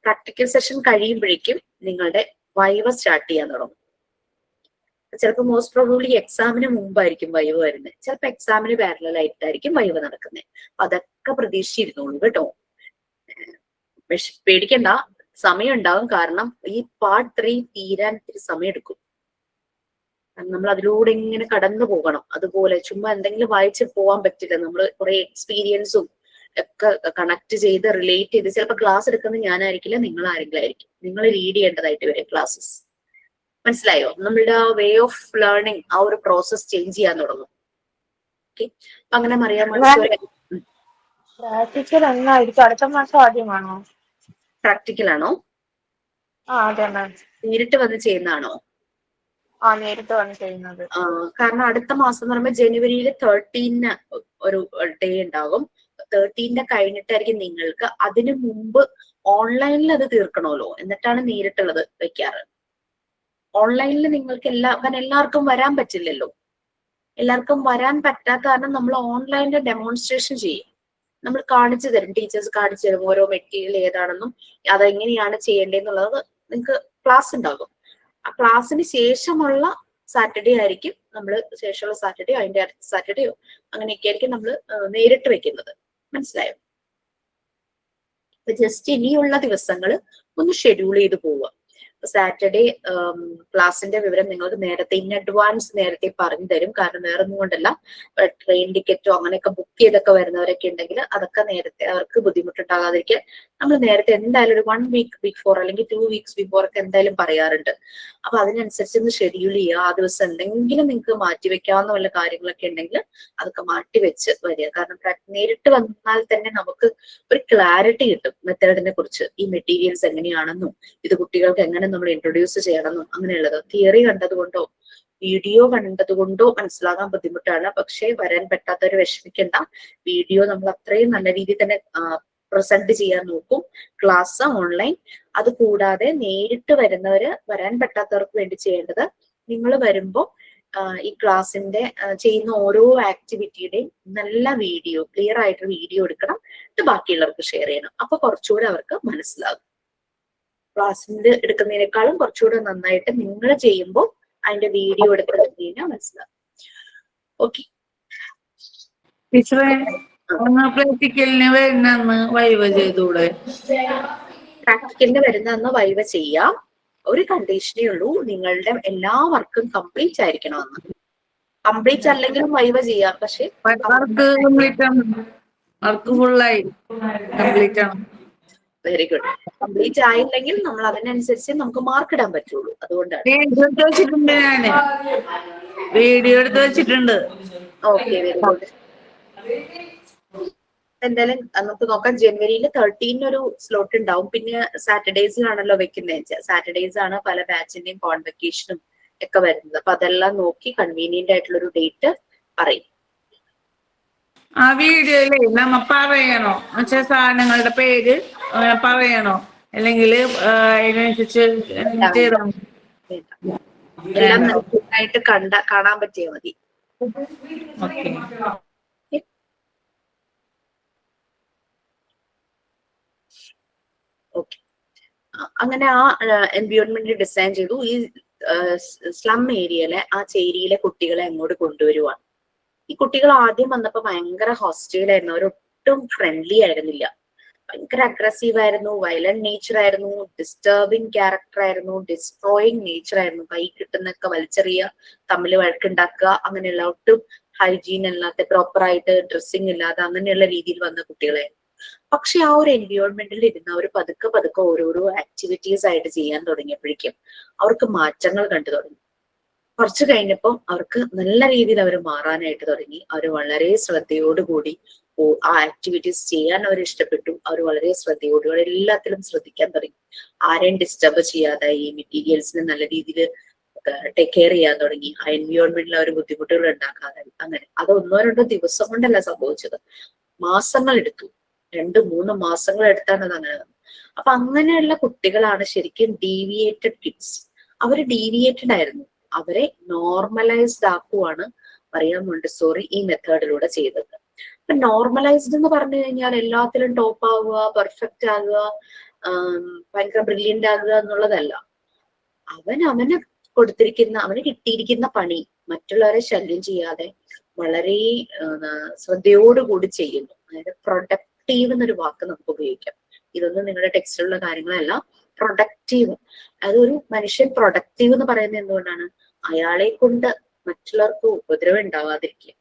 പ്രാക്ടിക്കൽ സെഷൻ കഴിയുമ്പോഴേക്കും നിങ്ങളുടെ വൈവ സ്റ്റാർട്ട് ചെയ്യാൻ തുടങ്ങും. ചിലപ്പോൾ മോസ്റ്റ് പ്രോബബ്ലി എക്സാമിന് മുമ്പായിരിക്കും വൈവ വരുന്നത്, ചിലപ്പോൾ എക്സാമിന് പാരലൽ ആയിട്ടായിരിക്കും വൈവ നടക്കുന്നത്. അപ്പൊ അതൊക്കെ പ്രതീക്ഷിച്ചിരുന്നോളൂ കേട്ടോ. പേടിക്കണ്ട, സമയം ഉണ്ടാവും. കാരണം ഈ പാർട്ട് 3 തീരാൻ ഇത്തിരി സമയം എടുക്കും. നമ്മൾ അതിലൂടെ ഇങ്ങനെ കടന്നു പോകണം. അതുപോലെ ചുമ്മാ എന്തെങ്കിലും വായിച്ച് പോകാൻ പറ്റില്ല. നമ്മൾ കുറെ എക്സ്പീരിയൻസും ഒക്കെ കണക്ട് ചെയ്ത് റിലേറ്റ് ചെയ്ത്, ചിലപ്പോൾ ക്ലാസ് എടുക്കുന്നത് ഞാനായിരിക്കില്ല, നിങ്ങൾ ആരെങ്കിലും ആയിരിക്കും. നിങ്ങൾ റീഡ് ചെയ്യേണ്ടതായിട്ട് വരും ക്ലാസ്സസ്. മനസ്സിലായോ? നമ്മളുടെ ആ വേ ഓഫ് ലേണിംഗ്, ആ ഒരു പ്രോസസ് ചേഞ്ച് ചെയ്യാൻ തുടങ്ങും. ഓക്കെ, അപ്പൊ അങ്ങനെ മറിയാം
പ്രാക്ടിക്കൽ എന്നായിരിക്കും? അടുത്ത മാസം ആദ്യമാണോ?
പ്രാക്ടിക്കൽ ആണോ?
അതെ മാം.
നേരിട്ട് വന്ന് ചെയ്യുന്നതാണോ?
നേരിട്ട് വന്ന് ചെയ്യുന്നത്.
കാരണം അടുത്ത മാസം എന്ന് പറയുമ്പോൾ ജനുവരിയിൽ 13 ഒരു ഡേ ഉണ്ടാകും. 13 കഴിഞ്ഞിട്ടായിരിക്കും നിങ്ങൾക്ക്. അതിനു മുമ്പ് ഓൺലൈനിൽ അത് തീർക്കണമല്ലോ, എന്നിട്ടാണ് നേരിട്ടുള്ളത് വെക്കാറ്. ഓൺലൈനിൽ നിങ്ങൾക്ക് എല്ലാവർക്കും വരാൻ പറ്റില്ലല്ലോ. എല്ലാവർക്കും വരാൻ പറ്റാത്ത കാരണം നമ്മൾ ഓൺലൈനിൽ ഡെമോൺസ്ട്രേഷൻ ചെയ്യും. നമ്മൾ കാണിച്ചു തരും, ടീച്ചേഴ്സ് കാണിച്ചു തരും ഓരോ മെറ്റീരിയൽ ഏതാണെന്നും അതെങ്ങനെയാണ് ചെയ്യേണ്ടതെന്നുള്ളത്. നിങ്ങൾക്ക് ക്ലാസ് ഉണ്ടാകും. ആ ക്ലാസ്സിന് ശേഷമുള്ള സാറ്റർഡേ ആയിരിക്കും നമ്മൾ, ശേഷമുള്ള സാറ്റർഡേയോ അതിന്റെ അടുത്ത സാറ്റർഡേയോ അങ്ങനെയൊക്കെ ആയിരിക്കും നമ്മൾ നേരിട്ട് വെക്കുന്നത്. മനസ്സിലായോ? അപ്പൊ ജസ്റ്റ് ഇനിയുള്ള ദിവസങ്ങൾ ഒന്ന് ഷെഡ്യൂൾ ചെയ്ത് പോവുക. സാറ്റർഡേ ക്ലാസിന്റെ വിവരം നിങ്ങൾക്ക് നേരത്തെ ഇൻ അഡ്വാൻസ് നേരത്തെ പറഞ്ഞു തരും. കാരണം വേറെ ഒന്നും കൊണ്ടല്ല, ട്രെയിൻ ടിക്കറ്റോ അങ്ങനെയൊക്കെ ബുക്ക് ചെയ്തൊക്കെ വരുന്നവരൊക്കെ ഉണ്ടെങ്കിൽ അതൊക്കെ നേരത്തെ അവർക്ക് ബുദ്ധിമുട്ടുണ്ടാകാതിരിക്കാൻ നമ്മൾ നേരത്തെ എന്തായാലും ഒരു 1 വീക്ക് ബിഫോർ അല്ലെങ്കിൽ 2 വീക്സ് ബിഫോർ ഒക്കെ എന്തായാലും പറയാറുണ്ട്. അപ്പൊ അതിനനുസരിച്ച് ഒന്ന് ഷെഡ്യൂൾ ചെയ്യുക. ആ ദിവസം എന്തെങ്കിലും നിങ്ങൾക്ക് മാറ്റിവെക്കാവുന്ന വല്ല കാര്യങ്ങളൊക്കെ ഉണ്ടെങ്കിൽ അതൊക്കെ മാറ്റിവെച്ച് വരിക. കാരണം നേരിട്ട് വന്നാൽ തന്നെ നമുക്ക് ഒരു ക്ലാരിറ്റി കിട്ടും മെത്തേഡിനെ കുറിച്ച്. ഈ മെറ്റീരിയൽസ് എങ്ങനെയാണെന്നും ഇത് കുട്ടികൾക്ക് എങ്ങനെ നമ്മൾ ഇൻട്രൊഡ്യൂസ് ചെയ്യണമെന്നും അങ്ങനെയുള്ളത്. തിയറി കണ്ടതുകൊണ്ടോ വീഡിയോ കണ്ടതുകൊണ്ടോ മനസ്സിലാകാൻ ബുദ്ധിമുട്ടാണ്. പക്ഷെ വരാൻ പറ്റാത്തവർ വിഷമിക്കേണ്ട. വീഡിയോ നമ്മൾ അത്രയും നല്ല രീതിയിൽ തന്നെ പ്രസന്റ് ചെയ്യാൻ നോക്കും. Class online. അത് കൂടാതെ നേരിട്ട് വരാൻ പറ്റാത്തവർക്ക് വേണ്ടി ചെയ്യേണ്ടത്, നിങ്ങൾ വരുമ്പോൾ ഈ ക്ലാസ്സിന്റെ ചെയ്യുന്ന ഓരോ ആക്ടിവിറ്റിയുടെയും നല്ല വീഡിയോ, ക്ലിയർ ആയിട്ട് വീഡിയോ എടുക്കണം. ഇത് ബാക്കിയുള്ളവർക്ക് ഷെയർ ചെയ്യണം. അപ്പൊ കുറച്ചുകൂടെ അവർക്ക് മനസ്സിലാകും. ക്ലാസ്സിന്റെ എടുക്കുന്നതിനേക്കാളും കുറച്ചുകൂടെ നന്നായിട്ട് നിങ്ങൾ ചെയ്യുമ്പോൾ അതിന്റെ വീഡിയോ എടുത്ത് കഴിഞ്ഞാൽ മനസ്സിലാകും. ഓക്കെ
ടീച്ചറെ, ഒന്ന് പ്രാക്ടിക്കലിന് വരുന്ന വൈവ ചെയ്തൂടെ?
പ്രാക്ടിക്കലിന് വരുന്ന വൈവ ചെയ്യാം. ഒരു കണ്ടീഷനേ ഉള്ളൂ, നിങ്ങളുടെ എല്ലാ വർക്കും കംപ്ലീറ്റ് ആയിരിക്കണമെന്ന്. കംപ്ലീറ്റ് അല്ലെങ്കിലും വൈവ ചെയ്യാം. പക്ഷെ
വർക്ക് കംപ്ലീറ്റ് ആണ്. വർക്ക് ഫുള്ളായി കംപ്ലീറ്റ് ആണ്.
Very good. കംപ്ലീറ്റ് ആയില്ലെങ്കിൽ നമ്മൾ അതിനനുസരിച്ച് നമുക്ക് മാർക്ക് ഇടാൻ പറ്റുള്ളൂ. അതുകൊണ്ടാണ്.
വീഡിയോ എടുത്ത് വെച്ചിട്ടുണ്ട്, ഞാന് വീഡിയോ എടുത്ത് വെച്ചിട്ടുണ്ട്.
Okay, very good. എന്തായാലും നമുക്ക് നോക്കാം. ജനുവരിയിൽ 13 ഒരു സ്ലോട്ട് ഉണ്ടാവും. പിന്നെ സാറ്റർഡേസിലാണല്ലോ വെക്കുന്നത്. സാറ്റർഡേസ് ആണ് പല ബാച്ചിന്റെയും കോൺവെക്കേഷനും ഒക്കെ വരുന്നത്. അപ്പൊ അതെല്ലാം നോക്കി കൺവീനിയന്റ് ആയിട്ടുള്ള ഒരു ഡേറ്റ് പറയും.
ആ വീഡിയോയിലേ നമ്മ പറയണോ എന്നുവെച്ചാൽ സാധനങ്ങളുടെ പേര് പറയണോ, അല്ലെങ്കിൽ അതിനനുസരിച്ച് ചെയ്താൽ
എല്ലാം നന്നായിട്ട് കാണാൻ പറ്റിയാൽ മതി. ഓക്കെ, അങ്ങനെ ആ എൻവയോൺമെന്റ് ഡിസൈൻ ചെയ്തു. ഈ സ്ലം ഏരിയയിലെ ആ ചേരിയിലെ കുട്ടികളെ അങ്ങോട്ട് കൊണ്ടുവരുവാണ്. ഈ കുട്ടികൾ ആദ്യം വന്നപ്പോ ഭയങ്കര ഹോസ്റ്റൈലായിരുന്നു. അവരൊട്ടും ഫ്രണ്ട്ലി ആയിരുന്നില്ല. ഭയങ്കര അഗ്രസീവ് ആയിരുന്നു, വയലന്റ് നേച്ചർ ആയിരുന്നു, ഡിസ്റ്റർബിങ് ക്യാരക്ടർ ആയിരുന്നു, ഡിസ്ട്രോയിങ് നേച്ചർ ആയിരുന്നു. കൈ കിട്ടുന്നൊക്കെ വലിച്ചെറിയുക, തമ്മിൽ വഴക്കുണ്ടാക്കുക, അങ്ങനെയുള്ള ഒട്ടും ഹൈജീൻ അല്ലാത്ത, പ്രോപ്പറായിട്ട് ഡ്രസ്സിങ് ഇല്ലാതെ അങ്ങനെയുള്ള രീതിയിൽ വന്ന കുട്ടികളായിരുന്നു. പക്ഷെ ആ ഒരു എൻവയോൺമെന്റിൽ ഇരുന്ന് അവർ പതുക്കെ പതുക്കെ ഓരോരോ ആക്ടിവിറ്റീസ് ആയിട്ട് ചെയ്യാൻ തുടങ്ങിയപ്പോഴേക്കും അവർക്ക് മാറ്റങ്ങൾ കണ്ടു തുടങ്ങി. കുറച്ചു കഴിഞ്ഞപ്പോൾ അവർക്ക് നല്ല രീതിയിൽ അവർ മാറാനായിട്ട് തുടങ്ങി. അവർ വളരെ ശ്രദ്ധയോടുകൂടി ആ ആക്ടിവിറ്റീസ് ചെയ്യാൻ അവർ ഇഷ്ടപ്പെട്ടു. അവർ വളരെ ശ്രദ്ധയോടുകൂടി എല്ലാത്തിലും ശ്രദ്ധിക്കാൻ തുടങ്ങി. ആരെയും ഡിസ്റ്റർബ് ചെയ്യാതെ ഈ മെറ്റീരിയൽസിന് നല്ല രീതിയിൽ ടേക്ക് കെയർ ചെയ്യാൻ തുടങ്ങി. ആ എൻവയോൺമെന്റിൽ അവർ ബുദ്ധിമുട്ടുകൾ ഉണ്ടാക്കാതെ. അങ്ങനെ അത് 1-2 ദിവസം കൊണ്ടല്ല സംഭവിച്ചത്, മാസങ്ങൾ എടുത്തു. 2-3 മാസങ്ങൾ എടുത്താണ് അത് അങ്ങനെ. അപ്പൊ അങ്ങനെയുള്ള കുട്ടികളാണ് ശരിക്കും ഡീവിയേറ്റഡ് കിഡ്സ്. അവര് ഡീവിയേറ്റഡ് ആയിരുന്നു. അവരെ നോർമലൈസ്ഡ് ആക്കുവാണ് മറിയം മോണ്ടിസോറി ഈ മെത്തേഡിലൂടെ ചെയ്തത്. അപ്പൊ നോർമലൈസ്ഡ് എന്ന് പറഞ്ഞു കഴിഞ്ഞാൽ എല്ലാത്തിലും ടോപ്പ് ആവുക, പെർഫെക്റ്റ് ആകുക, ഭയങ്കര ബ്രില്യന്റ് ആകുക എന്നുള്ളതല്ല. അവന് കൊടുത്തിരിക്കുന്ന, അവന് കിട്ടിയിരിക്കുന്ന പണി മറ്റുള്ളവരെ ശല്യം ചെയ്യാതെ വളരെ ശ്രദ്ധയോടുകൂടി ചെയ്യുന്നു. അതായത് പ്രൊഡക്റ്റീവ് എന്നൊരു വാക്ക് നമുക്ക് ഉപയോഗിക്കാം. ഇതൊന്നും നിങ്ങളുടെ ടെക്സ്റ്റിലുള്ള കാര്യങ്ങളല്ല. പ്രൊഡക്റ്റീവ്. അതൊരു മനുഷ്യൻ പ്രൊഡക്റ്റീവ് എന്ന് പറയുന്നത് എന്തുകൊണ്ടാണ്? അയാളെ കൊണ്ട് മറ്റുള്ളവർക്ക് ഉപദ്രവം ഉണ്ടാവാതിരിക്കുക,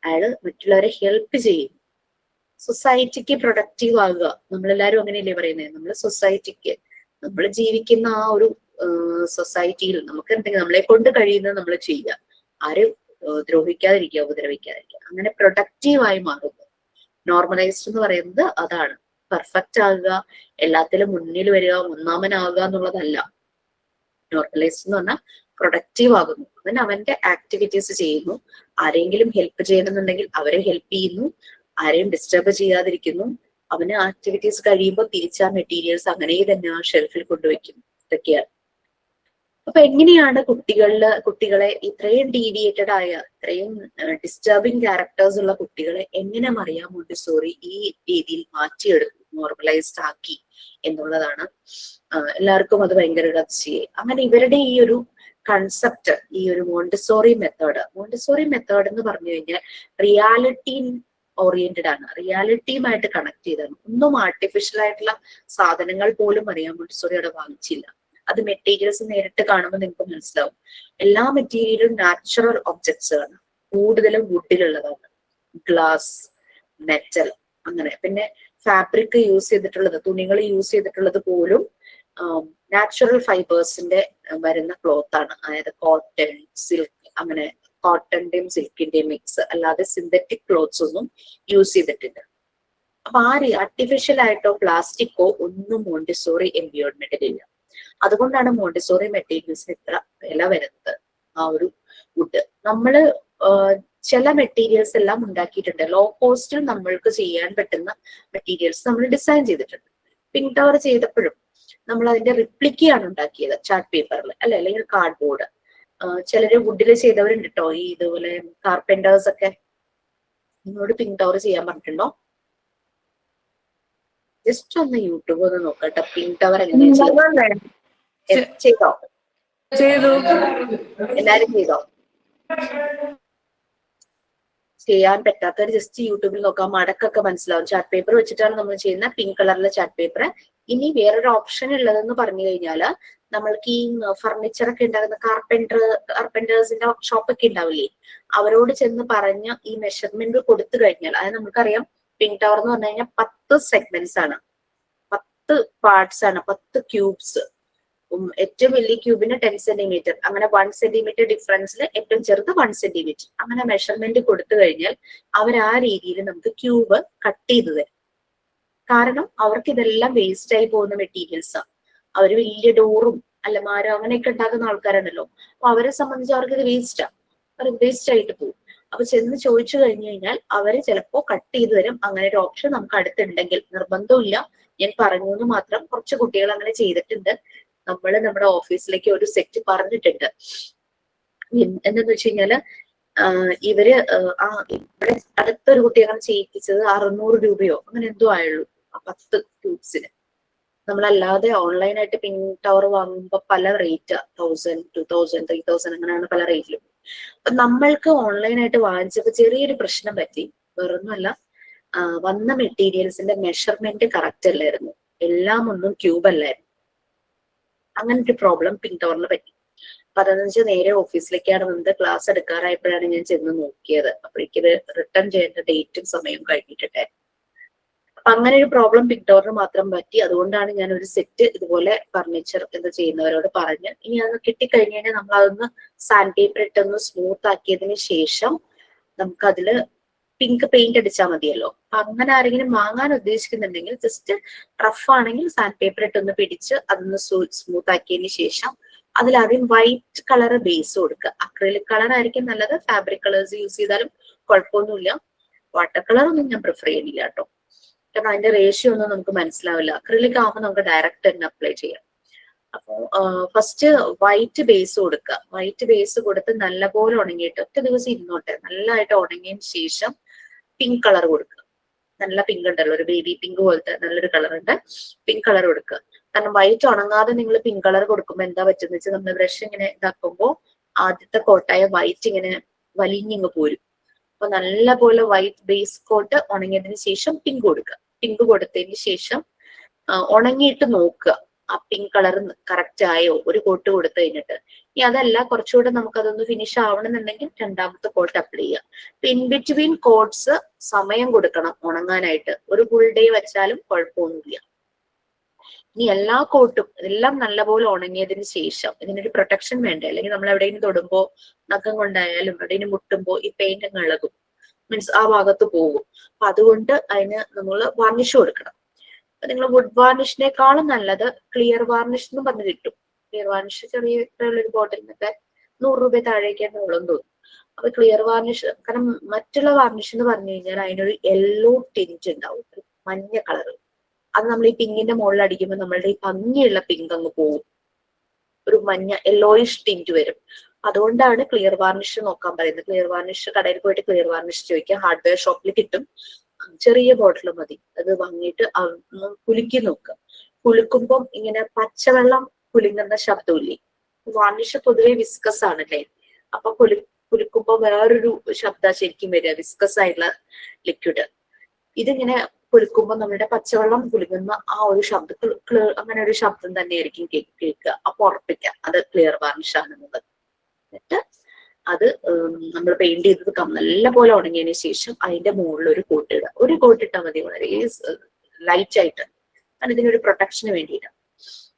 അയാള് മറ്റുള്ളവരെ ഹെൽപ്പ് ചെയ്യും, സൊസൈറ്റിക്ക് പ്രൊഡക്റ്റീവ് ആകുക. നമ്മളെല്ലാരും അങ്ങനെയല്ലേ പറയുന്നത്? നമ്മൾ സൊസൈറ്റിക്ക്, നമ്മൾ ജീവിക്കുന്ന ആ ഒരു സൊസൈറ്റിയിൽ നമുക്ക് എന്തെങ്കിലും നമ്മളെ കൊണ്ട് കഴിയുന്നത് നമ്മൾ ചെയ്യുക, ആരും ദ്രോഹിക്കാതിരിക്കുക, ഉപദ്രവിക്കാതിരിക്കുക, അങ്ങനെ പ്രൊഡക്റ്റീവായി മാറുന്നു. നോർമലൈസ്ഡ് എന്ന് പറയുന്നത് അതാണ്. പെർഫെക്റ്റ് ആകുക, എല്ലാത്തിലും മുന്നിൽ വരിക, ഒന്നാമനാകുക എന്നുള്ളതല്ല. നോർമലൈസ്ഡ് എന്ന് പറഞ്ഞാൽ പ്രൊഡക്റ്റീവ് ആകുന്നു. അവൻ അവന്റെ ആക്ടിവിറ്റീസ് ചെയ്യുന്നു, ആരെങ്കിലും ഹെൽപ്പ് ചെയ്യണമെന്നുണ്ടെങ്കിൽ അവരെ ഹെൽപ്പ് ചെയ്യുന്നു, ആരെയും ഡിസ്റ്റർബ് ചെയ്യാതിരിക്കുന്നു. അവന് ആക്ടിവിറ്റീസ് കഴിയുമ്പോൾ തിരിച്ചാ മെറ്റീരിയൽസ് അങ്ങനെ തന്നെ ആ ഷെൽഫിൽ കൊണ്ടുവയ്ക്കുന്നു. ഇതൊക്കെയാണ്. അപ്പൊ എങ്ങനെയാണ് കുട്ടികളെ ഇത്രയും ഡീവിയേറ്റഡ് ആയ, ഇത്രയും ഡിസ്റ്റർബിങ് ക്യാരക്ടേഴ്സ് ഉള്ള കുട്ടികളെ എങ്ങനെ മറിയാം മോണ്ടിസോറി ഈ രീതിയിൽ മാറ്റിയെടുക്കും, നോർമലൈസ്ഡ് ആക്കി എന്നുള്ളതാണ് എല്ലാവർക്കും അത് ഭയങ്കര അതിശയം. അങ്ങനെ ഇവരുടെ ഈ ഒരു കൺസെപ്റ്റ്, ഈ ഒരു മോണ്ടിസോറി മെത്തേഡ് എന്ന് പറഞ്ഞു കഴിഞ്ഞാൽ റിയാലിറ്റി ഓറിയന്റഡ് ആണ്, റിയാലിറ്റിയുമായിട്ട് കണക്ട് ചെയ്താണ്. ഒന്നും ആർട്ടിഫിഷ്യൽ ആയിട്ടുള്ള സാധനങ്ങൾ പോലും അറിയാൻ മോണ്ടിസോറി അവിടെ വാങ്ങിച്ചില്ല. അത് മെറ്റീരിയൽസ് നേരിട്ട് കാണുമ്പോൾ നിങ്ങൾക്ക് മനസ്സിലാവും. എല്ലാ മെറ്റീരിയലും നാച്ചുറൽ ഒബ്ജക്ട്സ് ആണ്, കൂടുതലും വുഡിലുള്ളതാണ്, ഗ്ലാസ്, മെറ്റൽ, അങ്ങനെ. പിന്നെ ഫാബ്രിക് യൂസ് ചെയ്തിട്ടുള്ളത്, തുണികൾ യൂസ് ചെയ്തിട്ടുള്ളത് പോലും നാച്ചുറൽ ഫൈബേഴ്സിന്റെ വരുന്ന ക്ലോത്ത് ആണ്. അതായത് കോട്ടൺ, സിൽക്ക്, അങ്ങനെ കോട്ടന്റെയും സിൽക്കിന്റെയും മിക്സ്, അല്ലാതെ സിന്തറ്റിക് ക്ലോത്ത്സ് ഒന്നും യൂസ് ചെയ്തിട്ടില്ല. അപ്പൊ ആർട്ടിഫിഷ്യൽ ആയിട്ടോ പ്ലാസ്റ്റിക്കോ ഒന്നും മോണ്ടിസോറി എൻവയോൺമെന്റിലില്ല. അതുകൊണ്ടാണ് മോണ്ടിസോറി മെറ്റീരിയൽസിന് ഇത്ര വില വരുന്നത്. ആ ഒരു വുഡ് നമ്മള് ചില മെറ്റീരിയൽസ് എല്ലാം ഉണ്ടാക്കിയിട്ടുണ്ട്, ലോ കോസ്റ്റിൽ നമ്മൾക്ക് ചെയ്യാൻ പറ്റുന്ന മെറ്റീരിയൽസ് നമ്മൾ ഡിസൈൻ ചെയ്തിട്ടുണ്ട്. പിങ്ക് ടവർ ചെയ്തപ്പോഴും നമ്മൾ അതിന്റെ റിപ്ലിക്കയാണ് ഉണ്ടാക്കിയത്, ചാർട്ട് പേപ്പറിൽ അല്ലെ, അല്ലെങ്കിൽ കാർഡ് ബോർഡ്. ചിലര് വുഡിൽ ചെയ്തവരുണ്ട് കേട്ടോ, ഈ ഇതുപോലെ കാർപ്പന്റേഴ്സ് ഒക്കെ. നിങ്ങളോട് പിങ്ക് ടവർ ചെയ്യാൻ പറഞ്ഞിട്ടുണ്ടോ? ജസ്റ്റ് ഒന്ന് യൂട്യൂബ് ഒന്ന് നോക്കട്ടെ, പിങ്ക് ടവർ എങ്ങനെയാ ചെയ്തോ? എല്ലാരും ചെയ്തോ? ചെയ്യാൻ പറ്റാത്തവർ ജസ്റ്റ് യൂട്യൂബിൽ നോക്കാം, മടക്കൊക്കെ മനസ്സിലാവും. ചാർട്ട് പേപ്പർ വെച്ചിട്ടാണ് നമ്മൾ ചെയ്യുന്ന, പിങ്ക് കളറിലെ ചാർട്ട് പേപ്പർ. ഇനി വേറൊരു ഓപ്ഷൻ ഉള്ളതെന്ന് പറഞ്ഞു കഴിഞ്ഞാല്, നമ്മൾക്ക് ഈ ഫർണിച്ചർ ഒക്കെ ഉണ്ടാകുന്ന കാർപ്പന്റേഴ്സിന്റെ ഷോപ്പൊക്കെ ഉണ്ടാവില്ലേ, അവരോട് ചെന്ന് പറഞ്ഞ് ഈ മെഷർമെന്റ് കൊടുത്തു കഴിഞ്ഞാൽ, അതായത് നമുക്കറിയാം പിങ്ക് ടവർ എന്ന് പറഞ്ഞു കഴിഞ്ഞാൽ 10 സെഗ്മെന്റ്സ് ആണ്, 10 പാർട്സ് ആണ്, 10 ക്യൂബ്സ്. ഏറ്റവും വലിയ ക്യൂബിന് 10 സെന്റിമീറ്റർ, അങ്ങനെ 1 സെന്റിമീറ്റർ ഡിഫറൻസിൽ ഏറ്റവും ചെറുത് 1 സെന്റിമീറ്റർ, അങ്ങനെ മെഷർമെന്റ് കൊടുത്തു കഴിഞ്ഞാൽ അവർ ആ രീതിയിൽ നമുക്ക് ക്യൂബ് കട്ട് ചെയ്ത് തരും. കാരണം അവർക്ക് ഇതെല്ലാം വേസ്റ്റ് ആയി പോകുന്ന മെറ്റീരിയൽസ് ആണ്. അവര് വലിയ ഡോറും അലമാരോ അങ്ങനെയൊക്കെ ഉണ്ടാക്കുന്ന ആൾക്കാരാണല്ലോ. അപ്പൊ അവരെ സംബന്ധിച്ച് അവർക്ക് ഇത് വേസ്റ്റാണ്, അവർ വേസ്റ്റ് ആയിട്ട് പോകും. അപ്പൊ ചെന്ന് ചോദിച്ചു കഴിഞ്ഞു കഴിഞ്ഞാൽ അവര് ചിലപ്പോ കട്ട് ചെയ്ത് തരും. അങ്ങനെ ഒരു ഓപ്ഷൻ നമുക്ക് അടുത്തുണ്ടെങ്കിൽ, നിർബന്ധമില്ല, ഞാൻ പറഞ്ഞു എന്ന് മാത്രം. കുറച്ച് കുട്ടികൾ അങ്ങനെ ചെയ്തിട്ടുണ്ട്. നമ്മൾ നമ്മുടെ ഓഫീസിലേക്ക് ഒരു സെറ്റ് പറഞ്ഞിട്ടുണ്ട്. എന്താന്ന് വെച്ച് കഴിഞ്ഞാല് ഇവര് ഇവിടെ അടുത്തൊരു കുട്ടി അങ്ങനെ ചെയ്യിപ്പിച്ചത് 600 രൂപയോ അങ്ങനെ എന്തോ ആയുള്ളൂ ആ 10 ക്യൂബ്സിന്. നമ്മളല്ലാതെ ഓൺലൈനായിട്ട് പിങ്ക് ടവർ വാങ്ങുമ്പോ പല റേറ്റ്, 1000, 2000, 3000 അങ്ങനെയാണ് പല റേറ്റിലും. അപ്പൊ നമ്മൾക്ക് ഓൺലൈനായിട്ട് വാങ്ങിച്ചപ്പോ ചെറിയൊരു പ്രശ്നം പറ്റി. വേറൊന്നുമല്ല, വന്ന മെറ്റീരിയൽസിന്റെ മെഷർമെന്റ് കറക്റ്റ് അല്ലായിരുന്നു, എല്ലാം ഒന്നും ക്യൂബ് അല്ലായിരുന്നു. അങ്ങനത്തെ ഒരു പ്രോബ്ലം പിങ്ക് ടവറിന് പറ്റി. അപ്പൊ അതെന്ന് വെച്ചാൽ നേരെ ഓഫീസിലേക്കാണ് വന്നത്. ക്ലാസ് എടുക്കാറായപ്പോഴാണ് ഞാൻ ചെന്ന് നോക്കിയത്. അപ്പോഴേക്കത് റിട്ടേൺ ചെയ്യേണ്ട ഡേറ്റും സമയവും കഴിഞ്ഞിട്ടുണ്ടായിരുന്നു. അപ്പൊ അങ്ങനെ ഒരു പ്രോബ്ലം പിങ്ക് ടവറിന് മാത്രം പറ്റി. അതുകൊണ്ടാണ് ഞാൻ ഒരു സെറ്റ് ഇതുപോലെ ഫർണിച്ചർ എന്ന് ചെയ്യുന്നവരോട് പറഞ്ഞ്, ഇനി അതൊന്ന് കിട്ടിക്കഴിഞ്ഞ് കഴിഞ്ഞാൽ നമ്മൾ അതൊന്ന് സാൻഡ് പേപ്പർ ഇട്ടൊന്ന് സ്മൂത്ത് ആക്കിയതിന് ശേഷം നമുക്ക് അതില് പിങ്ക് പെയിന്റ് അടിച്ചാൽ മതിയല്ലോ. അപ്പൊ അങ്ങനെ ആരെങ്കിലും വാങ്ങാൻ ഉദ്ദേശിക്കുന്നുണ്ടെങ്കിൽ ജസ്റ്റ് റഫ് ആണെങ്കിൽ സാൻഡ് പേപ്പർ ഇട്ടൊന്ന് പിടിച്ച് അതൊന്ന് സ്മൂത്ത് ആക്കിയതിന് ശേഷം അതിലാദ്യം വൈറ്റ് കളർ ബേസ് കൊടുക്കുക. അക്രിലിക് കളർ ആയിരിക്കും നല്ലത്, ഫാബ്രിക് കളേഴ്സ് യൂസ് ചെയ്താലും കുഴപ്പമൊന്നുമില്ല. വാട്ടർ കളർ ഒന്നും ഞാൻ പ്രിഫർ ചെയ്യുന്നില്ല കേട്ടോ, കാരണം അതിന്റെ റേഷ്യോ ഒന്നും നമുക്ക് മനസ്സിലാവില്ല. അക്രിലിക് ആകുമ്പോൾ നമുക്ക് ഡയറക്റ്റ് തന്നെ അപ്ലൈ ചെയ്യാം. അപ്പൊ ഫസ്റ്റ് വൈറ്റ് ബേസ് കൊടുക്കുക. വൈറ്റ് ബേസ് കൊടുത്ത് നല്ലപോലെ ഉണങ്ങിയിട്ട് ഒറ്റ ദിവസം ഇരുന്നോട്ടെ, നല്ലതായിട്ട് ഉണങ്ങിയതിന് ശേഷം പിങ്ക് കളർ കൊടുക്കുക. നല്ല പിങ്ക് ഉണ്ടല്ലോ, ഒരു ബേബി പിങ്ക് പോലത്തെ നല്ലൊരു കളർ ഉണ്ട്, പിങ്ക് കളർ കൊടുക്കുക. കാരണം വൈറ്റ് ഉണങ്ങാതെ നിങ്ങൾ പിങ്ക് കളർ കൊടുക്കുമ്പോൾ എന്താ പറ്റുന്ന വെച്ചാൽ നമ്മൾ ബ്രഷ് ഇങ്ങനെ ഇതാക്കുമ്പോൾ ആദ്യത്തെ കോട്ടായ വൈറ്റ് ഇങ്ങനെ വലിഞ്ഞിങ്ങ് പോരും. അപ്പൊ നല്ല പോലെ വൈറ്റ് ബേസ് കോട്ട് ഉണങ്ങിയതിന് ശേഷം പിങ്ക് കൊടുക്കുക. പിങ്ക് കൊടുത്തതിന് ശേഷം ഉണങ്ങിയിട്ട് നോക്കുക, ആ പിങ്ക് കളർ കറക്റ്റ് ആയോ ഒരു കോട്ട് കൊടുത്തു കഴിഞ്ഞിട്ട്. ഇനി അതല്ല കുറച്ചുകൂടെ നമുക്ക് അതൊന്ന് ഫിനിഷ് ആവണമെന്നുണ്ടെങ്കിൽ രണ്ടാമത്തെ കോട്ട് അപ്ലൈ ചെയ്യാം. ഇൻ ബിറ്റ്വീൻ കോട്ട്സ് സമയം കൊടുക്കണം ഉണങ്ങാനായിട്ട്. ഒരു ഫുൾ ഡേ വെച്ചാലും കുഴപ്പമൊന്നുമില്ല. ഇനി എല്ലാ കോട്ടും എല്ലാം നല്ലപോലെ ഉണങ്ങിയതിന് ശേഷം ഇതിനൊരു പ്രൊട്ടക്ഷൻ വേണ്ടേ, അല്ലെങ്കിൽ നമ്മൾ എവിടെയെങ്കിലും തൊടുമ്പോ നഖം കൊണ്ടായാലും എവിടെയെങ്കിലും മുട്ടുമ്പോ ഈ പെയിന്റ് അങ്ങ് ഇളകും, മീൻസ് ആ ഭാഗത്ത് പോകും. അപ്പൊ അതുകൊണ്ട് അതിന് നമ്മൾ വാർണിഷ് കൊടുക്കണം. അപ്പൊ നിങ്ങൾ വുഡ് വാർണിഷിനേക്കാളും നല്ലത് ക്ലിയർ വാർണിഷ് എന്ന് പറഞ്ഞ് കിട്ടും. ക്ലിയർ വാർണിഷ് ചെറിയ ഒരു ബോട്ടിലിനൊക്കെ 100 രൂപ താഴേക്കാണ് ഉള്ളതെന്ന് തോന്നുന്നു. അപ്പൊ ക്ലിയർ വാർണിഷ്, കാരണം മറ്റുള്ള വാർണിഷ് എന്ന് പറഞ്ഞു കഴിഞ്ഞാൽ അതിനൊരു യെല്ലോ ടിന്റ് ഉണ്ടാവും, ഒരു മഞ്ഞ കളർ. അത് നമ്മൾ ഈ പിങ്കിന്റെ മുകളിൽ അടിക്കുമ്പോൾ നമ്മളുടെ ഈ ഭംഗിയുള്ള പിങ്ക് അങ്ങ് പോകും, ഒരു മഞ്ഞ യെല്ലോയിഷ് ടിന്റ് വരും. അതുകൊണ്ടാണ് ക്ലിയർ വാർണിഷ് നോക്കാൻ പറയുന്നത്. ക്ലിയർ വാർണിഷ് കടയിൽ പോയിട്ട് ക്ലിയർ വാർണിഷ് ചോദിക്കുക, ഹാർഡ്വെയർ ഷോപ്പിൽ കിട്ടും. ചെറിയ ബോട്ടിൽ മതി. അത് വാങ്ങിയിട്ട് കുലുക്കി നോക്കുക. കുലുക്കുമ്പം ഇങ്ങനെ പച്ചവെള്ളം കുലുങ്ങുന്ന ശബ്ദമില്ലേ, വാർണിഷ് പൊതുവെ വിസ്കസ് ആണല്ലേ, അപ്പൊ കുലുക്കുമ്പോ വേറൊരു ശബ്ദം ശരിക്കും വരിക, വിസ്കസ് ആയിട്ടുള്ള ലിക്വിഡ്. ഇതിങ്ങനെ കുലുക്കുമ്പോൾ നമ്മുടെ പച്ചവെള്ളം കുലുങ്ങുന്ന ആ ഒരു ശബ്ദത്തിൽ അങ്ങനെ ഒരു ശബ്ദം തന്നെയായിരിക്കും കേൾക്കുക. അപ്പൊ ഉറപ്പിക്കാം അത് ക്ലിയർ വാർണിഷ് ആണെന്നത്. എന്നിട്ട് അത് നമ്മൾ പെയിന്റ് ചെയ്തത് നല്ല പോലെ ഉണങ്ങിയതിന് ശേഷം അതിന്റെ മുകളിൽ ഒരു കോട്ട് ഇടുക. ഒരു കോട്ട് ഇട്ടാൽ മതി, വളരെ ലൈറ്റ് ആയിട്ട്, കാരണം ഇതിനൊരു പ്രൊട്ടക്ഷന് വേണ്ടിയിട്ട്.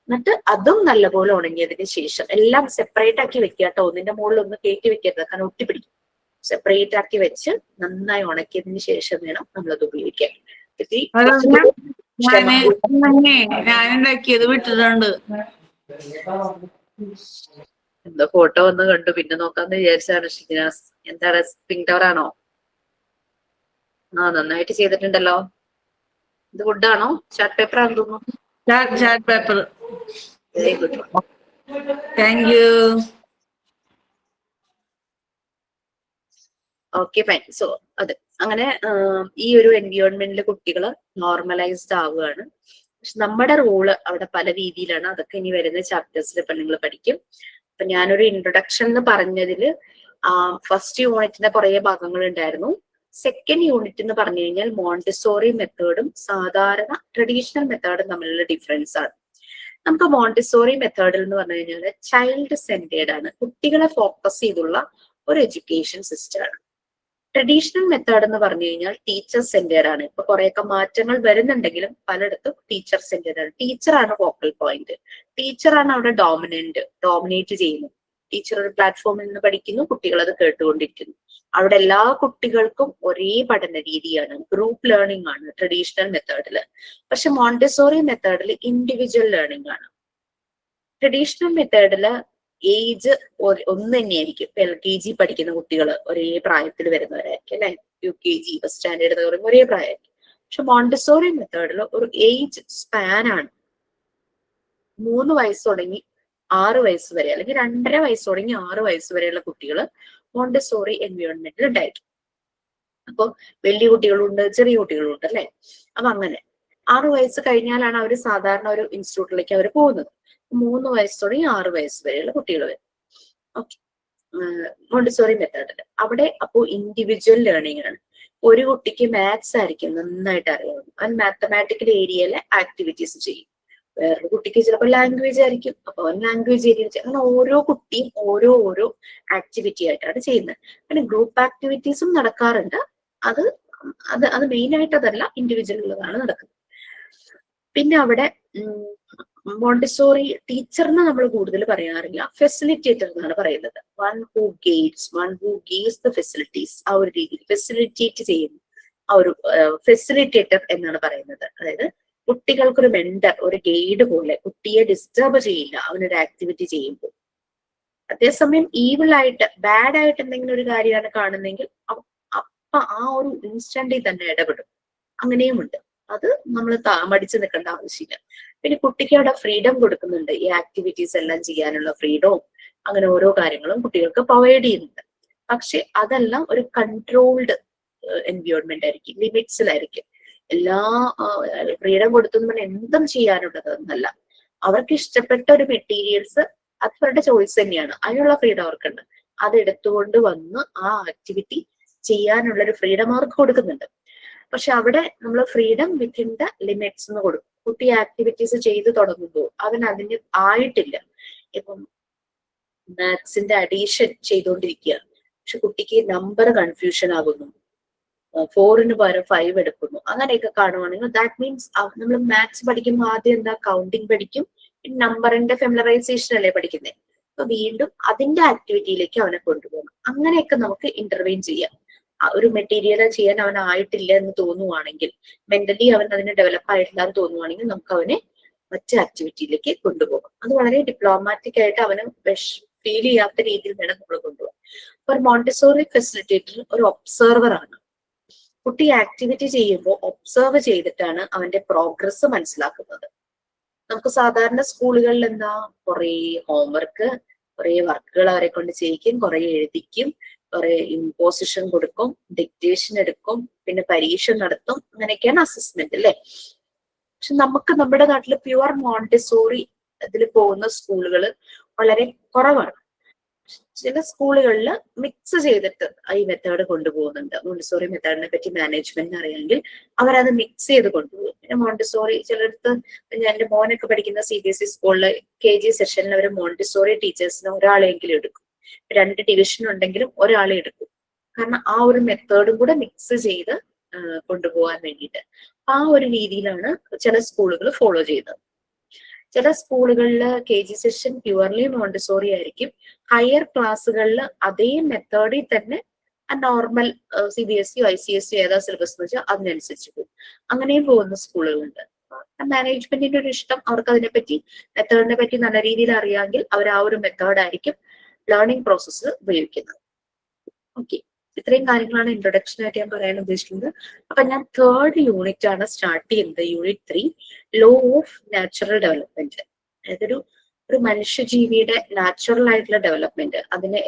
എന്നിട്ട് അതും നല്ലപോലെ ഉണങ്ങിയതിന് ശേഷം എല്ലാം സെപ്പറേറ്റ് ആക്കി വെക്കുക കേട്ടോ. ഒന്നിന്റെ മുകളിൽ ഒന്ന് കയറ്റി വെക്കരുത്, കാരണം ഒട്ടിപ്പിടിക്കും. സെപ്പറേറ്റ് ആക്കി വെച്ച് നന്നായി ഉണക്കിയതിന് ശേഷം വേണം നമ്മളത് ഉപയോഗിക്കാൻ.
ഞാനുണ്ടാക്കിയത് വിട്ടിട്ടുണ്ട്.
എന്തോ ഫോട്ടോ വന്ന് കണ്ടു, പിന്നെ നോക്കാന്ന് വിചാരിച്ചാണ് ഷിജിനാസ്. എന്താണ് പിങ്ക് ടവർ ആണോ? ആ നന്നായിട്ട് ചെയ്തിട്ടുണ്ടല്ലോ. ഇത് വുഡാണോ ചാർട്ട് പേപ്പർ ആണെന്ന് തോന്നുന്നു.
Chart paper.
Very good.
Thank you.
Okay fine. So അത് അങ്ങനെ ഈ ഒരു എൻവിയോൺമെന്റിൽ കുട്ടികൾ നോർമലൈസ്ഡ് ആവുകയാണ്. പക്ഷെ നമ്മുടെ റോള് അവിടെ പല രീതിയിലാണ്. അതൊക്കെ ഇനി വരുന്ന ചാപ്റ്റേഴ്സിൽ ഇപ്പൊ നിങ്ങൾ പഠിക്കും. അപ്പൊ ഞാനൊരു ഇൻട്രൊഡക്ഷൻ എന്ന് പറഞ്ഞതില് ഫസ്റ്റ് യൂണിറ്റിന്റെ കുറെ ഭാഗങ്ങൾ ഉണ്ടായിരുന്നു. സെക്കൻഡ് യൂണിറ്റ് എന്ന് പറഞ്ഞു കഴിഞ്ഞാൽ മോണ്ടിസോറി മെത്തേഡും സാധാരണ ട്രഡീഷണൽ മെത്തേഡും തമ്മിലുള്ള ഡിഫറൻസ് ആണ്. നമുക്ക് മോണ്ടിസോറി മെത്തേഡിൽ എന്ന് പറഞ്ഞു കഴിഞ്ഞാൽ ചൈൽഡ് സെന്റേർഡ് ആണ്, കുട്ടികളെ ഫോക്കസ് ചെയ്തുള്ള ഒരു എഡ്യൂക്കേഷൻ സിസ്റ്റം ആണ്. ട്രഡീഷണൽ മെത്തേഡ് എന്ന് പറഞ്ഞു കഴിഞ്ഞാൽ ടീച്ചർ സെന്റേർഡ് ആണ്. ഇപ്പൊ കുറെയൊക്കെ മാറ്റങ്ങൾ വരുന്നുണ്ടെങ്കിലും പലയിടത്തും ടീച്ചർ സെന്റേർഡ് ആണ്. ടീച്ചറാണ് ഫോക്കൽ പോയിന്റ്, ടീച്ചറാണ് അവിടെ ഡോമിനേറ്റ് ചെയ്യുന്നത്. ടീച്ചർ ഒരു പ്ലാറ്റ്ഫോമിൽ നിന്ന് പഠിക്കുന്നു, കുട്ടികൾ അത് കേട്ടുകൊണ്ടിരിക്കുന്നു. അവിടെ എല്ലാ കുട്ടികൾക്കും ഒരേ പഠന രീതിയാണ്, ഗ്രൂപ്പ് ലേണിംഗ് ആണ് ട്രഡീഷണൽ മെത്തേഡില്. പക്ഷെ മോണ്ടിസോറി മെത്തേഡിൽ ഇൻഡിവിജ്വൽ ലേണിംഗ് ആണ്. ട്രഡീഷണൽ മെത്തേഡില് ഏജ് ഒന്ന് തന്നെയായിരിക്കും. LKG പഠിക്കുന്ന കുട്ടികൾ ഒരേ പ്രായത്തിൽ വരുന്നവരായിരിക്കും അല്ലെ, UKG ഫസ്റ്റ് സ്റ്റാൻഡേർഡ് എന്ന് പറയുമ്പോൾ ഒരേ പ്രായമായിരിക്കും. പക്ഷെ മോണ്ടിസോറി മെത്തേഡിൽ ഒരു ഏജ് സ്പാൻ ആണ്. 3 വയസ്സ് തുടങ്ങി 6 വയസ്സ് വരെ, അല്ലെങ്കിൽ 2.5 വയസ്സ് തുടങ്ങി 6 വയസ്സ് വരെയുള്ള കുട്ടികൾ മോണ്ടിസോറി എൻവയോൺമെന്റിൽ ഉണ്ടായിരിക്കും. അപ്പൊ വലിയ കുട്ടികളുണ്ട്, ചെറിയ കുട്ടികളുണ്ട് അല്ലെ. അപ്പൊ അങ്ങനെ 6 വയസ്സ് കഴിഞ്ഞാലാണ് അവർ സാധാരണ ഒരു ഇൻസ്റ്റിറ്റ്യൂട്ടിലേക്ക് അവർ പോകുന്നത്. 3 വയസ്സ് തുടങ്ങി 6 വയസ്സ് വരെയുള്ള കുട്ടികൾ വരും. ഓക്കെ, മോണ്ടിസോറി മെത്തേഡിൽ അവിടെ അപ്പോ ഇൻഡിവിജ്വൽ ലേണിംഗ് ആണ്. ഒരു കുട്ടിക്ക് മാത്സ് ആയിരിക്കും നന്നായിട്ട് അറിയാവുന്നത്, അവൻ മാത്തമാറ്റിക്കൽ ഏരിയയിലെ ആക്ടിവിറ്റീസ് ചെയ്യും. വേറൊരു കുട്ടിക്ക് ചിലപ്പോൾ ലാംഗ്വേജ് ആയിരിക്കും, അപ്പൊ അവൻ ലാംഗ്വേജ് ഏരിയ ചെയ്യും. അങ്ങനെ ഓരോ കുട്ടിയും ഓരോ ആക്ടിവിറ്റി ആയിട്ടാണ് ചെയ്യുന്നത്. പിന്നെ ഗ്രൂപ്പ് ആക്ടിവിറ്റീസും നടക്കാറുണ്ട്. അത് മെയിൻ ആയിട്ട് അതല്ല, ഇൻഡിവിജ്വൽ ഉള്ളതാണ് നടക്കുന്നത്. പിന്നെ അവിടെ മോണ്ടിസോറി ടീച്ചറിനെ നമ്മൾ കൂടുതൽ പറയാറില്ല, ഫെസിലിറ്റേറ്റർ എന്നാണ് പറയുന്നത്. One who gives the facilities. ആ ഒരു രീതിയിൽ ഫെസിലിറ്റേറ്റ് ചെയ്യുന്നു, ആ ഒരു ഫെസിലിറ്റേറ്റർ എന്നാണ് പറയുന്നത്. അതായത് കുട്ടികൾക്കൊരു മെന്റർ, ഒരു ഗൈഡ് പോലെ, കുട്ടിയെ ഡിസ്റ്റർബ് ചെയ്യില്ല അവനൊരു ആക്ടിവിറ്റി ചെയ്യുമ്പോൾ. അതേസമയം ഈവിൾ ആയിട്ട് ബാഡ് ആയിട്ട് എന്തെങ്കിലും ഒരു കാര്യമാണ് കാണുന്നെങ്കിൽ അപ്പൊ ആ ഒരു ഇൻസ്റ്റന്റിൽ തന്നെ ഇടപെടും. അങ്ങനെയും ഉണ്ട്. അത് നമ്മൾ മടിച്ചു നിൽക്കേണ്ട ആവശ്യമില്ല. പിന്നെ കുട്ടിക്ക് അവിടെ ഫ്രീഡം കൊടുക്കുന്നുണ്ട്, ഈ ആക്ടിവിറ്റീസ് എല്ലാം ചെയ്യാനുള്ള ഫ്രീഡവും അങ്ങനെ ഓരോ കാര്യങ്ങളും കുട്ടികൾക്ക് പ്രൊവൈഡ് ചെയ്യുന്നുണ്ട്. പക്ഷെ അതെല്ലാം ഒരു കൺട്രോൾഡ് എൻവയോൺമെന്റ് ആയിരിക്കും, ലിമിറ്റ്സിലായിരിക്കും. എല്ലാ ഫ്രീഡം കൊടുത്തെന്ന് പറഞ്ഞാൽ എന്തും ചെയ്യാനുള്ളത് എന്നല്ല. അവർക്ക് ഇഷ്ടപ്പെട്ട ഒരു മെറ്റീരിയൽസ് അത് അവരുടെ ചോയ്സ് തന്നെയാണ്, അതിനുള്ള ഫ്രീഡം അവർക്കുണ്ട്. അത് എടുത്തുകൊണ്ട് വന്ന് ആ ആക്ടിവിറ്റി ചെയ്യാനുള്ള ഒരു ഫ്രീഡം അവർക്ക് കൊടുക്കുന്നുണ്ട്. പക്ഷെ അവിടെ നമ്മൾ ഫ്രീഡം വിത്തിൻ ദ ലിമിറ്റ്സ് എന്ന് കൊടുക്കും. കുട്ടി ആക്ടിവിറ്റീസ് ചെയ്തു തുടങ്ങുമ്പോൾ അവൻ അതിന് ആയിട്ടില്ല. ഇപ്പം മാത്സിന്റെ അഡീഷൻ ചെയ്തുകൊണ്ടിരിക്കുക, പക്ഷെ കുട്ടിക്ക് നമ്പർ കൺഫ്യൂഷൻ ആകുന്നു, 4ന് പകരം 5 എടുക്കുന്നു, അങ്ങനെയൊക്കെ കാണുവാണെങ്കിൽ ദാറ്റ് മീൻസ് നമ്മൾ മാത്സ് പഠിക്കുമ്പോൾ ആദ്യം എന്താ കൗണ്ടിങ് പഠിക്കും, പിന്നെ നമ്പറിന്റെ ഫെമിലറൈസേഷൻ അല്ലേ പഠിക്കുന്നത്. അപ്പൊ വീണ്ടും അതിന്റെ ആക്ടിവിറ്റിയിലേക്ക് അവനെ കൊണ്ടുപോകണം. അങ്ങനെയൊക്കെ നമുക്ക് ഇന്റർവെയിൻ ചെയ്യാം. ഒരു മെറ്റീരിയൽ ചെയ്യാൻ അവൻ ആയിട്ടില്ല എന്ന് തോന്നുവാണെങ്കിൽ, മെന്റലി അവൻ അതിന് ഡെവലപ്പ് ആയിട്ടില്ല എന്ന് തോന്നുവാണെങ്കിൽ നമുക്ക് അവനെ മറ്റു ആക്ടിവിറ്റിയിലേക്ക് കൊണ്ടുപോകാം. അത് വളരെ ഡിപ്ലോമാറ്റിക് ആയിട്ട് അവന് ഫീൽ ചെയ്യാത്ത രീതിയിൽ വേണം നമ്മൾ കൊണ്ടുപോകാം. ഒരു മോണ്ടിസോറി ഫെസിലിറ്റേറ്റർ ഒരു ഒബ്സർവർ ആണ്. കുട്ടി ആക്ടിവിറ്റി ചെയ്യുമ്പോൾ ഒബ്സർവ് ചെയ്തിട്ടാണ് അവന്റെ പ്രോഗ്രസ് മനസ്സിലാക്കുന്നത്. നമുക്ക് സാധാരണ സ്കൂളുകളിൽ എന്താ, കുറെ ഹോംവർക്ക്, കുറെ വർക്കുകൾ അവരെ കൊണ്ട് ചെയ്യിക്കും, കുറെ എഴുതിക്കും, കുറെ ഇമ്പോസിഷൻ കൊടുക്കും, ഡിക്റ്റേഷൻ എടുക്കും, പിന്നെ പരീക്ഷ നടത്തും, അങ്ങനെയൊക്കെയാണ് അസസ്മെന്റ് അല്ലെ. പക്ഷെ നമുക്ക് നമ്മുടെ നാട്ടിൽ പ്യുവർ മോണ്ടിസോറി ഇതിൽ പോകുന്ന സ്കൂളുകൾ വളരെ കുറവാണ്. ചില സ്കൂളുകളിൽ മിക്സ് ചെയ്തിട്ട് ഈ മെത്തേഡ് കൊണ്ടുപോകുന്നുണ്ട്. മോണ്ടിസോറി മെത്തേഡിനെ പറ്റി മാനേജ്മെന്റിന് അറിയാമെങ്കിൽ അവരത് മിക്സ് ചെയ്ത് കൊണ്ടുപോകും. പിന്നെ മോണ്ടിസോറി ചിലടത്ത്, എന്റെ മോനൊക്കെ പഠിക്കുന്ന CBSE സ്കൂളിൽ KG സെഷനിൽ അവർ മോണ്ടിസോറി ടീച്ചേഴ്സിന് ഒരാളെങ്കിലും എടുക്കും. 2 ഡിവിഷൻ ഉണ്ടെങ്കിലും ഒരാളെ എടുക്കും. കാരണം ആ ഒരു മെത്തേഡും കൂടെ മിക്സ് ചെയ്ത് കൊണ്ടുപോകാൻ വേണ്ടിയിട്ട്. ആ ഒരു രീതിയിലാണ് ചില സ്കൂളുകൾ ഫോളോ ചെയ്യുന്നത്. ചില സ്കൂളുകളിൽ KG സെഷൻ പ്യുവർലി മോണ്ടിസോറി ആയിരിക്കും. ഹയർ ക്ലാസ്സുകളിൽ അതേ മെത്തേഡിൽ തന്നെ നോർമൽ CBSE ICSE ഏതാ സിലബസ് എന്ന് വെച്ചാൽ അതിനനുസരിച്ച് പോകും. അങ്ങനെയും പോകുന്ന സ്കൂളുകളുണ്ട്. മാനേജ്മെന്റിന്റെ ഒരു ഇഷ്ടം, അവർക്ക് അതിനെപ്പറ്റി മെത്തേഡിനെ പറ്റി നല്ല രീതിയിൽ അറിയാമെങ്കിൽ അവർ ആ ഒരു മെത്തേഡ് ആയിരിക്കും ലേണിംഗ് പ്രോസസ്സ് ഉപയോഗിക്കുന്നത്. ഓക്കെ, ഇത്രയും കാര്യങ്ങളാണ് ഇൻട്രൊഡക്ഷൻ ആയിട്ട് ഞാൻ പറയാൻ ഉദ്ദേശിക്കുന്നത്. അപ്പൊ ഞാൻ 3rd യൂണിറ്റ് ആണ് സ്റ്റാർട്ട് ചെയ്യുന്നത്. Unit 3 law of natural development. അതായത് ഒരു മനുഷ്യജീവിയുടെ നാച്ചുറൽ ആയിട്ടുള്ള ഡെവലപ്മെന്റ്, അതിന്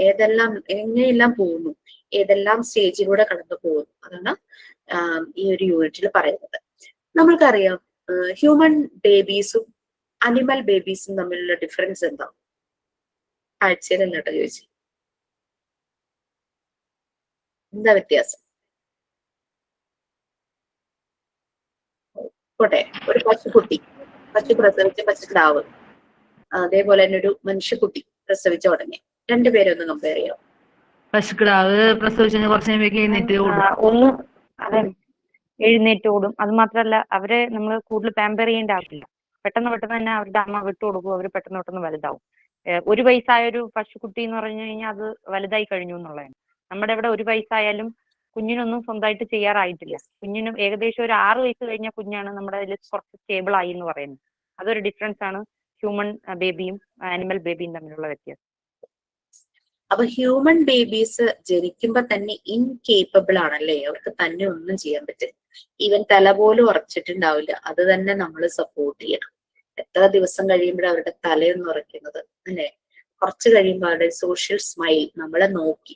എങ്ങനെയെല്ലാം പോകുന്നു, ഏതെല്ലാം സ്റ്റേജിലൂടെ കടന്നു പോകുന്നു, അതാണ് ഈ ഒരു യൂണിറ്റിൽ പറയുന്നത്. നമ്മൾക്കറിയാം ഹ്യൂമൻ ബേബീസും അനിമൽ ബേബീസും തമ്മിലുള്ള ഡിഫറൻസ് എന്താ? ആഴ്ചയിലല്ലാട്ടോ ചോദിച്ചു, എന്താ വ്യത്യാസം? പോട്ടെ, ഒരു പശുക്കുട്ടി, പശു പ്രസവിച്ച പശുക്കിടാവ്, അതേപോലെ തന്നെ ഒരു മനുഷ്യക്കുട്ടി പ്രസവിച്ച ഉടനെ, രണ്ടുപേരൊന്ന് കമ്പയർ ചെയ്യാം.
പശുക്കിടാവ് പ്രസവിച്ചു കുറച്ച് എഴുന്നേറ്റ്
ഒന്ന് അതെ എഴുന്നേറ്റ് ഓടും. അത് മാത്രമല്ല അവരെ നമ്മൾ കൂടുതൽ പാമ്പർ ചെയ്യേണ്ട ആവശ്യമില്ല. പെട്ടെന്ന് തന്നെ അവരുടെ അമ്മ വിട്ടു കൊടുക്കും. അവർ പെട്ടെന്ന് വലുതാവും. 1 വയസ്സായ ഒരു പശുക്കുട്ടി എന്ന് പറഞ്ഞു കഴിഞ്ഞാൽ അത് വലുതായി കഴിഞ്ഞു എന്നുള്ളതാണ്. നമ്മുടെ ഇവിടെ 1 വയസ്സായാലും കുഞ്ഞിനൊന്നും സ്വന്തമായിട്ട് ചെയ്യാറായിട്ടില്ല. കുഞ്ഞിനും ഏകദേശം ഒരു 6 വയസ്സ് കഴിഞ്ഞ കുഞ്ഞാണ് നമ്മുടെ അതിൽ കുറച്ച് സ്റ്റേബിൾ ആയി എന്ന് പറയുന്നത്. അതൊരു ഡിഫറൻസ് ആണ് ഹ്യൂമൻ ബേബിയും ആനിമൽ ബേബിയും തമ്മിലുള്ള വ്യത്യാസം.
അപ്പൊ ഹ്യൂമൻ ബേബീസ് ജനിക്കുമ്പോ തന്നെ ഇൻകേപ്പബിൾ ആണല്ലേ, അവർക്ക് തന്നെ ഒന്നും ചെയ്യാൻ പറ്റില്ല. ഈവൻ തല പോലും ഉറച്ചിട്ടുണ്ടാവില്ല. അത് തന്നെ നമ്മൾ സപ്പോർട്ട് ചെയ്യണം. എത്ര ദിവസം കഴിയുമ്പോഴാണ് അവരുടെ തലയൊന്ന് ഉറയ്ക്കുന്നത് അല്ലെ? കുറച്ച് കഴിയുമ്പോൾ അവരുടെ സോഷ്യൽ സ്മൈൽ നമ്മളെ നോക്കി,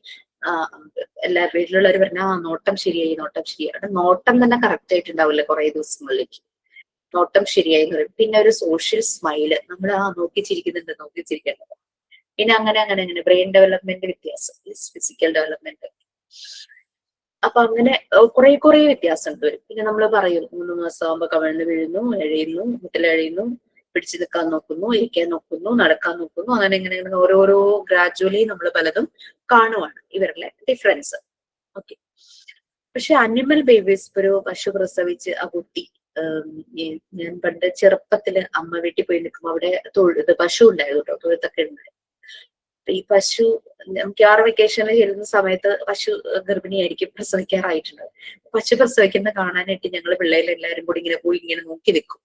എല്ലാ വീട്ടിലുള്ളവർ പറഞ്ഞ നോട്ടം ശരിയായി, നോട്ടം ശരിയായി. അവിടെ നോട്ടം തന്നെ കറക്റ്റ് ആയിട്ടുണ്ടാവില്ല കുറെ ദിവസങ്ങളിലേക്ക്. നോട്ടം ശരിയായി എന്ന് പറയും. പിന്നെ ഒരു സോഷ്യൽ സ്മൈല്, നമ്മൾ നോക്കി ചിരിക്കുന്നുണ്ട്. പിന്നെ അങ്ങനെ ബ്രെയിൻ ഡെവലപ്മെന്റ് വ്യത്യാസം, ഫിസിക്കൽ ഡെവലപ്മെന്റ്. അപ്പൊ അങ്ങനെ കുറെ വ്യത്യാസം വരും. പിന്നെ നമ്മൾ പറയും 3 മാസം ആകുമ്പോ കവിഴ്ന്ന് വീഴുന്നു, എഴയുന്നു, മുട്ടിലെഴയുന്നു, പിടിച്ചു നിൽക്കാൻ നോക്കുന്നു, ഇരിക്കാൻ നോക്കുന്നു, നടക്കാൻ നോക്കുന്നു, അങ്ങനെ ഓരോരോ ഗ്രാജുവലി നമ്മൾ പലതും കാണുവാണ് ഇവരുടെ ഡിഫറൻസ്. ഓക്കെ, പക്ഷെ അനിമൽ ബേബീസ്, ഒരു പശു പ്രസവിച്ച് ആ കുട്ടി, ഞാൻ പണ്ട് ചെറുപ്പത്തില് അമ്മ വീട്ടിൽ പോയി നിൽക്കുമ്പോൾ അവിടെ പശു ഉണ്ടായിരുന്നു കേട്ടോ, തൊഴുത്തൊക്കെ ഉണ്ടായിരുന്നു. ഈ പശു മിക്കവാറും വെക്കേഷനിൽ ചെല്ലുന്ന സമയത്ത് പശു ഗർഭിണിയായിരിക്കും, പ്രസവിക്കാറായിട്ടുണ്ട്. പശു പ്രസവിക്കുന്ന കാണാനായിട്ട് ഞങ്ങൾ പിള്ളേരെല്ലാരും കൂടി ഇങ്ങനെ പോയി ഇങ്ങനെ നോക്കി നിൽക്കും.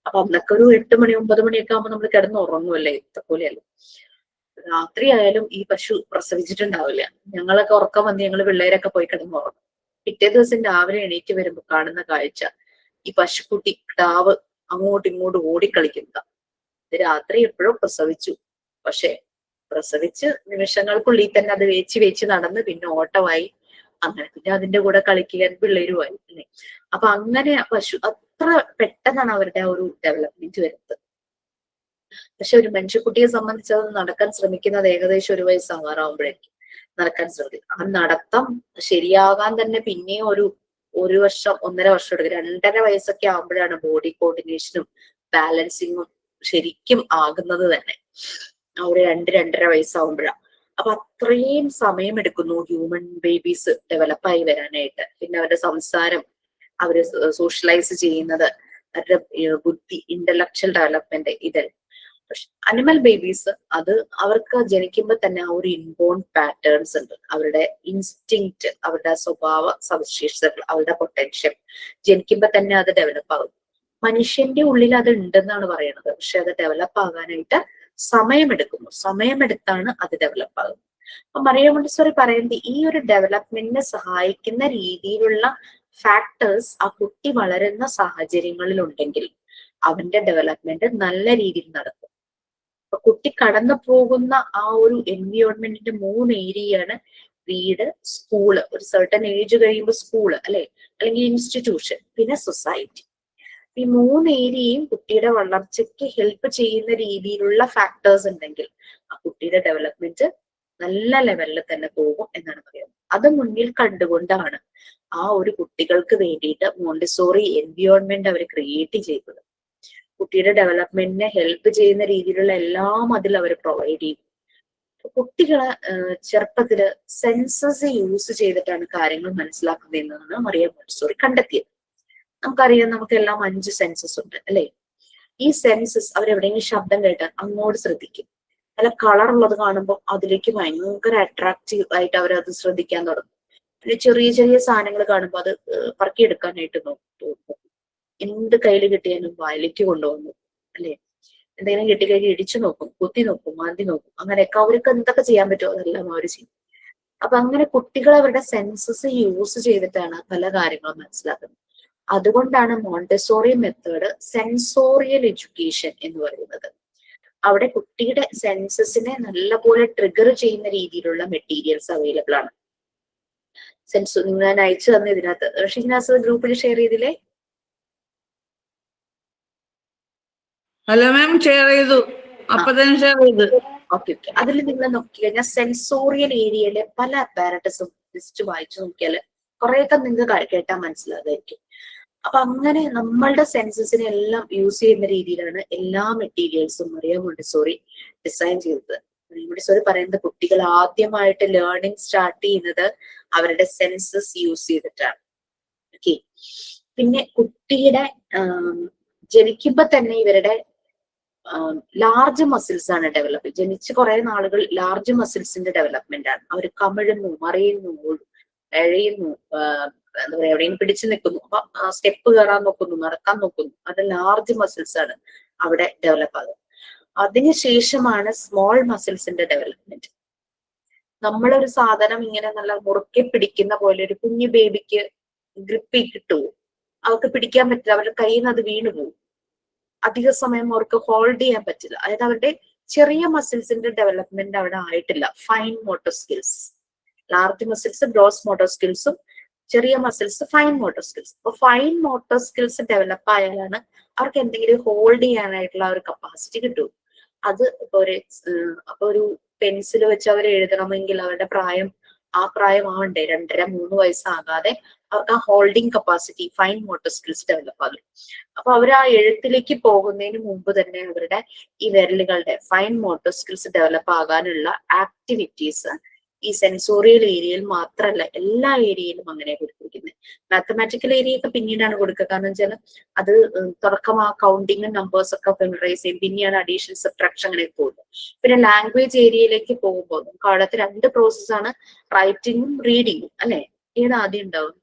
അപ്പൊ അന്നൊക്കെ ഒരു 8 മണി 9 മണിയൊക്കെ ആകുമ്പോൾ നമ്മൾ കിടന്ന് ഉറങ്ങുമല്ലേ, ഇതേപോലെയല്ലോ. രാത്രി ആയാലും ഈ പശു പ്രസവിച്ചിട്ടുണ്ടാവില്ല. ഞങ്ങളൊക്കെ ഉറക്കം വന്ന് ഞങ്ങൾ പിള്ളേരൊക്കെ പോയി കിടന്ന് ഉറങ്ങും. പിറ്റേ ദിവസം രാവിലെ എണീറ്റ് വരുമ്പോൾ കാണുന്ന കാഴ്ച ഈ പശുക്കുട്ടി കിടാവ് അങ്ങോട്ടും ഇങ്ങോട്ടും ഓടിക്കളിക്കുന്നതാ. ഇത് രാത്രി എപ്പോഴും പ്രസവിച്ചു, പക്ഷെ പ്രസവിച്ച് നിമിഷങ്ങൾക്കുള്ളിൽ തന്നെ അത് വേച്ച് നടന്ന് പിന്നെ ഓട്ടമായി, അങ്ങനെ പിന്നെ അതിന്റെ കൂടെ കളിക്കാൻ പിള്ളേരുമായി അല്ലെ. അപ്പൊ അങ്ങനെ പശു അത്ര പെട്ടെന്നാണ് അവരുടെ ആ ഒരു ഡെവലപ്മെന്റ് വരുന്നത്. പക്ഷെ ഒരു മനുഷ്യക്കുട്ടിയെ സംബന്ധിച്ച് അത് നടക്കാൻ ശ്രമിക്കുന്നത് ഏകദേശം 1 വയസ്സാവാറാവുമ്പോഴേക്കും നടക്കാൻ ശ്രമിക്കും. ആ നടത്തം ശരിയാകാൻ തന്നെ പിന്നെയും 1 വർഷം 1.5 വർഷം എടുക്കും. 2.5 വയസ്സൊക്കെ ആകുമ്പോഴാണ് ബോഡി കോർഡിനേഷനും ബാലൻസിങ്ങും ശരിക്കും ആകുന്നത് തന്നെ. ആ ഒരു 2-2.5 വയസ്സാകുമ്പോഴാണ്. അപ്പൊ അത്രയും സമയം എടുക്കുന്നു ഹ്യൂമൻ ബേബീസ് ഡെവലപ്പായി വരാനായിട്ട്. പിന്നെ അവരുടെ സംസാരം, അവര് സോഷ്യലൈസ് ചെയ്യുന്നത്, അവരുടെ ബുദ്ധി, ഇന്റലക്ച്വൽ ഡെവലപ്മെന്റ്, ഇതെല്ലാം. പക്ഷെ അനിമൽ ബേബീസ് അത് അവർക്ക് ജനിക്കുമ്പോൾ തന്നെ ആ ഒരു ഇൻബോൺ പാറ്റേൺസ് ഉണ്ട്. അവരുടെ ഇൻസ്റ്റിങ്ക്റ്റ്, അവരുടെ സ്വഭാവ സവിശേഷതകൾ, അവരുടെ പൊട്ടൻഷ്യൽ ജനിക്കുമ്പോൾ തന്നെ അത് ഡെവലപ്പ് ആകും. മനുഷ്യന്റെ ഉള്ളിൽ അത് ഉണ്ടെന്നാണ് പറയുന്നത്. പക്ഷെ അത് ഡെവലപ്പ് ആകാനായിട്ട് സമയമെടുക്കുന്നു. സമയമെടുത്താണ് അത് ഡെവലപ്പ് ആകുന്നത്. അപ്പൊ മറിയ മോണ്ടിസോറി പറയുന്നത് ഈ ഒരു ഡെവലപ്മെന്റിനെ സഹായിക്കുന്ന രീതിയിലുള്ള ഫാക്ടേഴ്സ് ആ കുട്ടി വളരുന്ന സാഹചര്യങ്ങളിൽ ഉണ്ടെങ്കിൽ അവന്റെ ഡെവലപ്മെന്റ് നല്ല രീതിയിൽ നടക്കും. അപ്പൊ കുട്ടി കടന്നു പോകുന്ന ആ ഒരു എൻവിയോൺമെന്റിന്റെ 3 ഏരിയയാണ് വീട്, സ്കൂള്, ഒരു സർട്ടൻ ഏജ് കഴിയുമ്പോൾ സ്കൂള് അല്ലെ, അല്ലെങ്കിൽ ഇൻസ്റ്റിറ്റ്യൂഷൻ, പിന്നെ സൊസൈറ്റി. ഈ 3 ഏരിയയും കുട്ടിയുടെ വളർച്ചയ്ക്ക് ഹെൽപ്പ് ചെയ്യുന്ന രീതിയിലുള്ള ഫാക്ടേഴ്സ് ഉണ്ടെങ്കിൽ ആ കുട്ടിയുടെ ഡെവലപ്മെന്റ് നല്ല ലെവലിൽ തന്നെ പോകും എന്നാണ് പറയുന്നത്. അത് മുന്നിൽ കണ്ടുകൊണ്ടാണ് ആ ഒരു കുട്ടികൾക്ക് വേണ്ടിയിട്ട് മോണ്ടിസോറി എൻവിയോൺമെന്റ് അവർ ക്രിയേറ്റ് ചെയ്തത്. കുട്ടിയുടെ ഡെവലപ്മെന്റിനെ ഹെൽപ്പ് ചെയ്യുന്ന രീതിയിലുള്ള എല്ലാം അതിൽ അവർ പ്രൊവൈഡ് ചെയ്യും. കുട്ടികളെ ചെറുപ്പത്തില് സെൻസസ് യൂസ് ചെയ്തിട്ടാണ് കാര്യങ്ങൾ മനസ്സിലാക്കുന്നത് എന്നാണ് മറിയ മോണ്ടിസോറി കണ്ടെത്തിയത്. നമുക്കറിയാം, നമുക്കെല്ലാം 5 സെൻസസ് ഉണ്ട് അല്ലെ. ഈ സെൻസസ് അവരെവിടെയെങ്കിലും ശബ്ദം കേട്ടാൽ അങ്ങോട്ട് ശ്രദ്ധിക്കും. നല്ല കളർ ഉള്ളത് കാണുമ്പോൾ അതിലേക്ക് ഭയങ്കര അട്രാക്റ്റീവ് ആയിട്ട് അവരത് ശ്രദ്ധിക്കാൻ തുടങ്ങും. പിന്നെ ചെറിയ ചെറിയ സാധനങ്ങൾ കാണുമ്പോൾ അത് പറക്കിയെടുക്കാനായിട്ട് നോക്കും. എന്ത് കയ്യിൽ കിട്ടിയാലും വായിലേക്ക് കൊണ്ടുവന്നു അല്ലെ. എന്തെങ്കിലും കിട്ടിക്കഴിഞ്ഞ് ഇടിച്ചു നോക്കും, കുത്തി നോക്കും, മാന്തി നോക്കും. അങ്ങനെയൊക്കെ അവർക്ക് എന്തൊക്കെ ചെയ്യാൻ പറ്റുമോ അതെല്ലാം അവർ ചെയ്യും. അപ്പൊ അങ്ങനെ കുട്ടികൾ അവരുടെ സെൻസസ് യൂസ് ചെയ്തിട്ടാണ് പല കാര്യങ്ങളും മനസ്സിലാക്കുന്നത്. അതുകൊണ്ടാണ് മോണ്ടിസോറി മെത്തേഡ് സെൻസോറിയൽ എഡ്യൂക്കേഷൻ എന്ന് പറയുന്നത്. അവിടെ കുട്ടിയുടെ സെൻസസിനെ നല്ലപോലെ ട്രിഗർ ചെയ്യുന്ന രീതിയിലുള്ള മെറ്റീരിയൽസ് അവൈലബിൾ ആണ്. ഞാൻ അയച്ചു തന്ന ഇതിനകത്ത് ഷിനാസ് ഗ്രൂപ്പിൽ ഷെയർ ചെയ്തില്ലേ?
ഹലോ മാം, ഷെയർ ചെയ്തു. അപ്പൊ തന്നെ ഷെയർ ചെയ്ത്.
ഓക്കെ. അതിൽ നിങ്ങൾ നോക്കി കഴിഞ്ഞാൽ സെൻസോറിയൽ ഏരിയയിലെ പല അപ്പാരറ്റസും ലിസ്റ്റ് വായിച്ചു നോക്കിയാൽ കുറെയൊക്കെ നിങ്ങൾക്ക് കേട്ടാൽ മനസ്സിലാകായിരിക്കും. അപ്പൊ അങ്ങനെ നമ്മളുടെ സെൻസസിനെ എല്ലാം യൂസ് ചെയ്യുന്ന രീതിയിലാണ് എല്ലാ മെറ്റീരിയൽസും മറിയ മോണ്ടിസോറി ഡിസൈൻ ചെയ്തത്. മറിയ മോണ്ടിസോറി പറയുന്നത് കുട്ടികൾ ആദ്യമായിട്ട് ലേണിംഗ് സ്റ്റാർട്ട് ചെയ്യുന്നത് അവരുടെ സെൻസസ് യൂസ് ചെയ്തിട്ടാണ്. ഓക്കെ. പിന്നെ കുട്ടിയുടെ ജനിക്കുമ്പോ തന്നെ ഇവരുടെ ലാർജ് മസിൽസ് ആണ് ഡെവലപ്പ്. ജനിച്ച് കുറെ നാളുകൾ ലാർജ് മസിൽസിന്റെ ഡെവലപ്മെന്റ് ആണ്. അവർ കമിഴുന്നു, മറിയുന്നു, എഴയുന്നു, എന്താ പറയാ, എവിടെയും പിടിച്ചു നിൽക്കുന്നു. അപ്പൊ സ്റ്റെപ്പ് കയറാൻ നോക്കുന്നു, നടക്കാൻ നോക്കുന്നു. അത് ലാർജ് മസിൽസ് ആണ് അവിടെ ഡെവലപ്പ് ആകുന്നത്. അതിനുശേഷമാണ് സ്മോൾ മസിൽസിന്റെ ഡെവലപ്മെന്റ്. നമ്മളൊരു സാധനം ഇങ്ങനെ നല്ല മുറുക്കെ പിടിക്കുന്ന പോലെ ഒരു കുഞ്ഞു ബേബിക്ക് ഗ്രിപ്പ് കിട്ടുമോ? അവർക്ക് പിടിക്കാൻ പറ്റില്ല. അവരുടെ കയ്യിൽ നിന്ന് അത് വീണു പോകും. അധിക സമയം അവർക്ക് ഹോൾഡ് ചെയ്യാൻ പറ്റില്ല. അതായത് അവരുടെ ചെറിയ മസിൽസിന്റെ ഡെവലപ്മെന്റ് അവിടെ ആയിട്ടില്ല. Fine motor skills, large muscles gross motor സ്കിൽസും, ചെറിയ മസിൽസ് ഫൈൻ മോട്ടോർ സ്കിൽസ്. അപ്പൊ ഫൈൻ മോട്ടോർ സ്കിൽസ് ഡെവലപ്പ് ആയാലാണ് അവർക്ക് എന്തെങ്കിലും ഹോൾഡ് ചെയ്യാനായിട്ടുള്ള ഒരു കപ്പാസിറ്റി കിട്ടും. അത് ഇപ്പൊ ഒരു പെൻസിൽ വെച്ച് അവർ എഴുതണമെങ്കിൽ അവരുടെ ആ പ്രായം ആവണ്ടേ. 2.5-3 വയസ്സാകാതെ അവർക്ക് ആ holding capacity, fine motor skills develop ആകും. അപ്പൊ അവർ ആ എഴുത്തിലേക്ക് പോകുന്നതിന് മുമ്പ് തന്നെ അവരുടെ ഈ വിരലുകളുടെ ഫൈൻ മോട്ടോർ സ്കിൽസ് ഡെവലപ്പ് ആകാനുള്ള ആക്ടിവിറ്റീസ് ഈ സെൻസോറിയൽ ഏരിയയിൽ മാത്രമല്ല എല്ലാ ഏരിയയിലും അങ്ങനെ കൊടുത്തിരിക്കുന്നത്. മാത്തമാറ്റിക്കൽ ഏരിയ ഒക്കെ പിന്നീടാണ് കൊടുക്കുക. കാരണം വെച്ചാൽ അത് തുടക്കം ആ കൗണ്ടിങ്ങും നമ്പേഴ്സ് ഒക്കെ ഫെമിലറൈസ് ചെയ്യും. പിന്നെയാണ് അഡീഷൻ, സബ്ട്രാക്ഷൻ അങ്ങനെ പോകുന്നത്. പിന്നെ ലാംഗ്വേജ് ഏരിയയിലേക്ക് പോകുമ്പോൾ നമുക്ക് അവിടുത്തെ 2 പ്രോസസ്സാണ്, റൈറ്റിങ്ങും റീഡിങ്ങും അല്ലെ. ഏതാദ്യം ഉണ്ടാവും?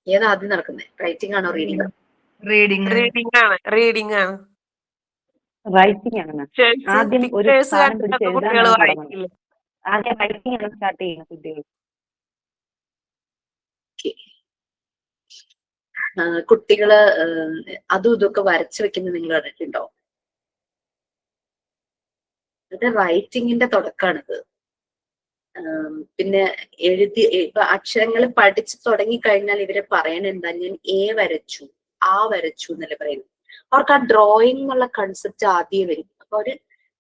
ഏതാദ്യം നടക്കുന്നത്? റൈറ്റിംഗ് ആണോ റീഡിംഗ്?
റീഡിംഗ് ആണ്.
റൈറ്റിംഗ് ആണ്. ആദ്യം ഒരു സാധനം പിടിച്ച് എഴുതാനാണ് തുടങ്ങുന്നത്. ആദ്യം റൈറ്റിംഗ് ആണ് സ്റ്റാർട്ട് ചെയ്യുന്നത് കുട്ടികൾ.
കുട്ടികള് അതും ഇതൊക്കെ വരച്ചു വെക്കുന്നത് നിങ്ങൾ കണ്ടിട്ടുണ്ടോ? അത് റൈറ്റിങ്ങിന്റെ തുടക്കമാണിത്. പിന്നെ ഇപ്പൊ അക്ഷരങ്ങൾ പഠിച്ചു തുടങ്ങി കഴിഞ്ഞാൽ ഇവരെ പറയണ എന്താ, ഞാൻ എ വരച്ചു, ആ വരച്ചു എന്നല്ലേ പറയുന്നത്. അവർക്ക് ആ ഡ്രോയിങ് എന്നുള്ള കൺസെപ്റ്റ് ആദ്യം വരും. അപ്പൊ അവര്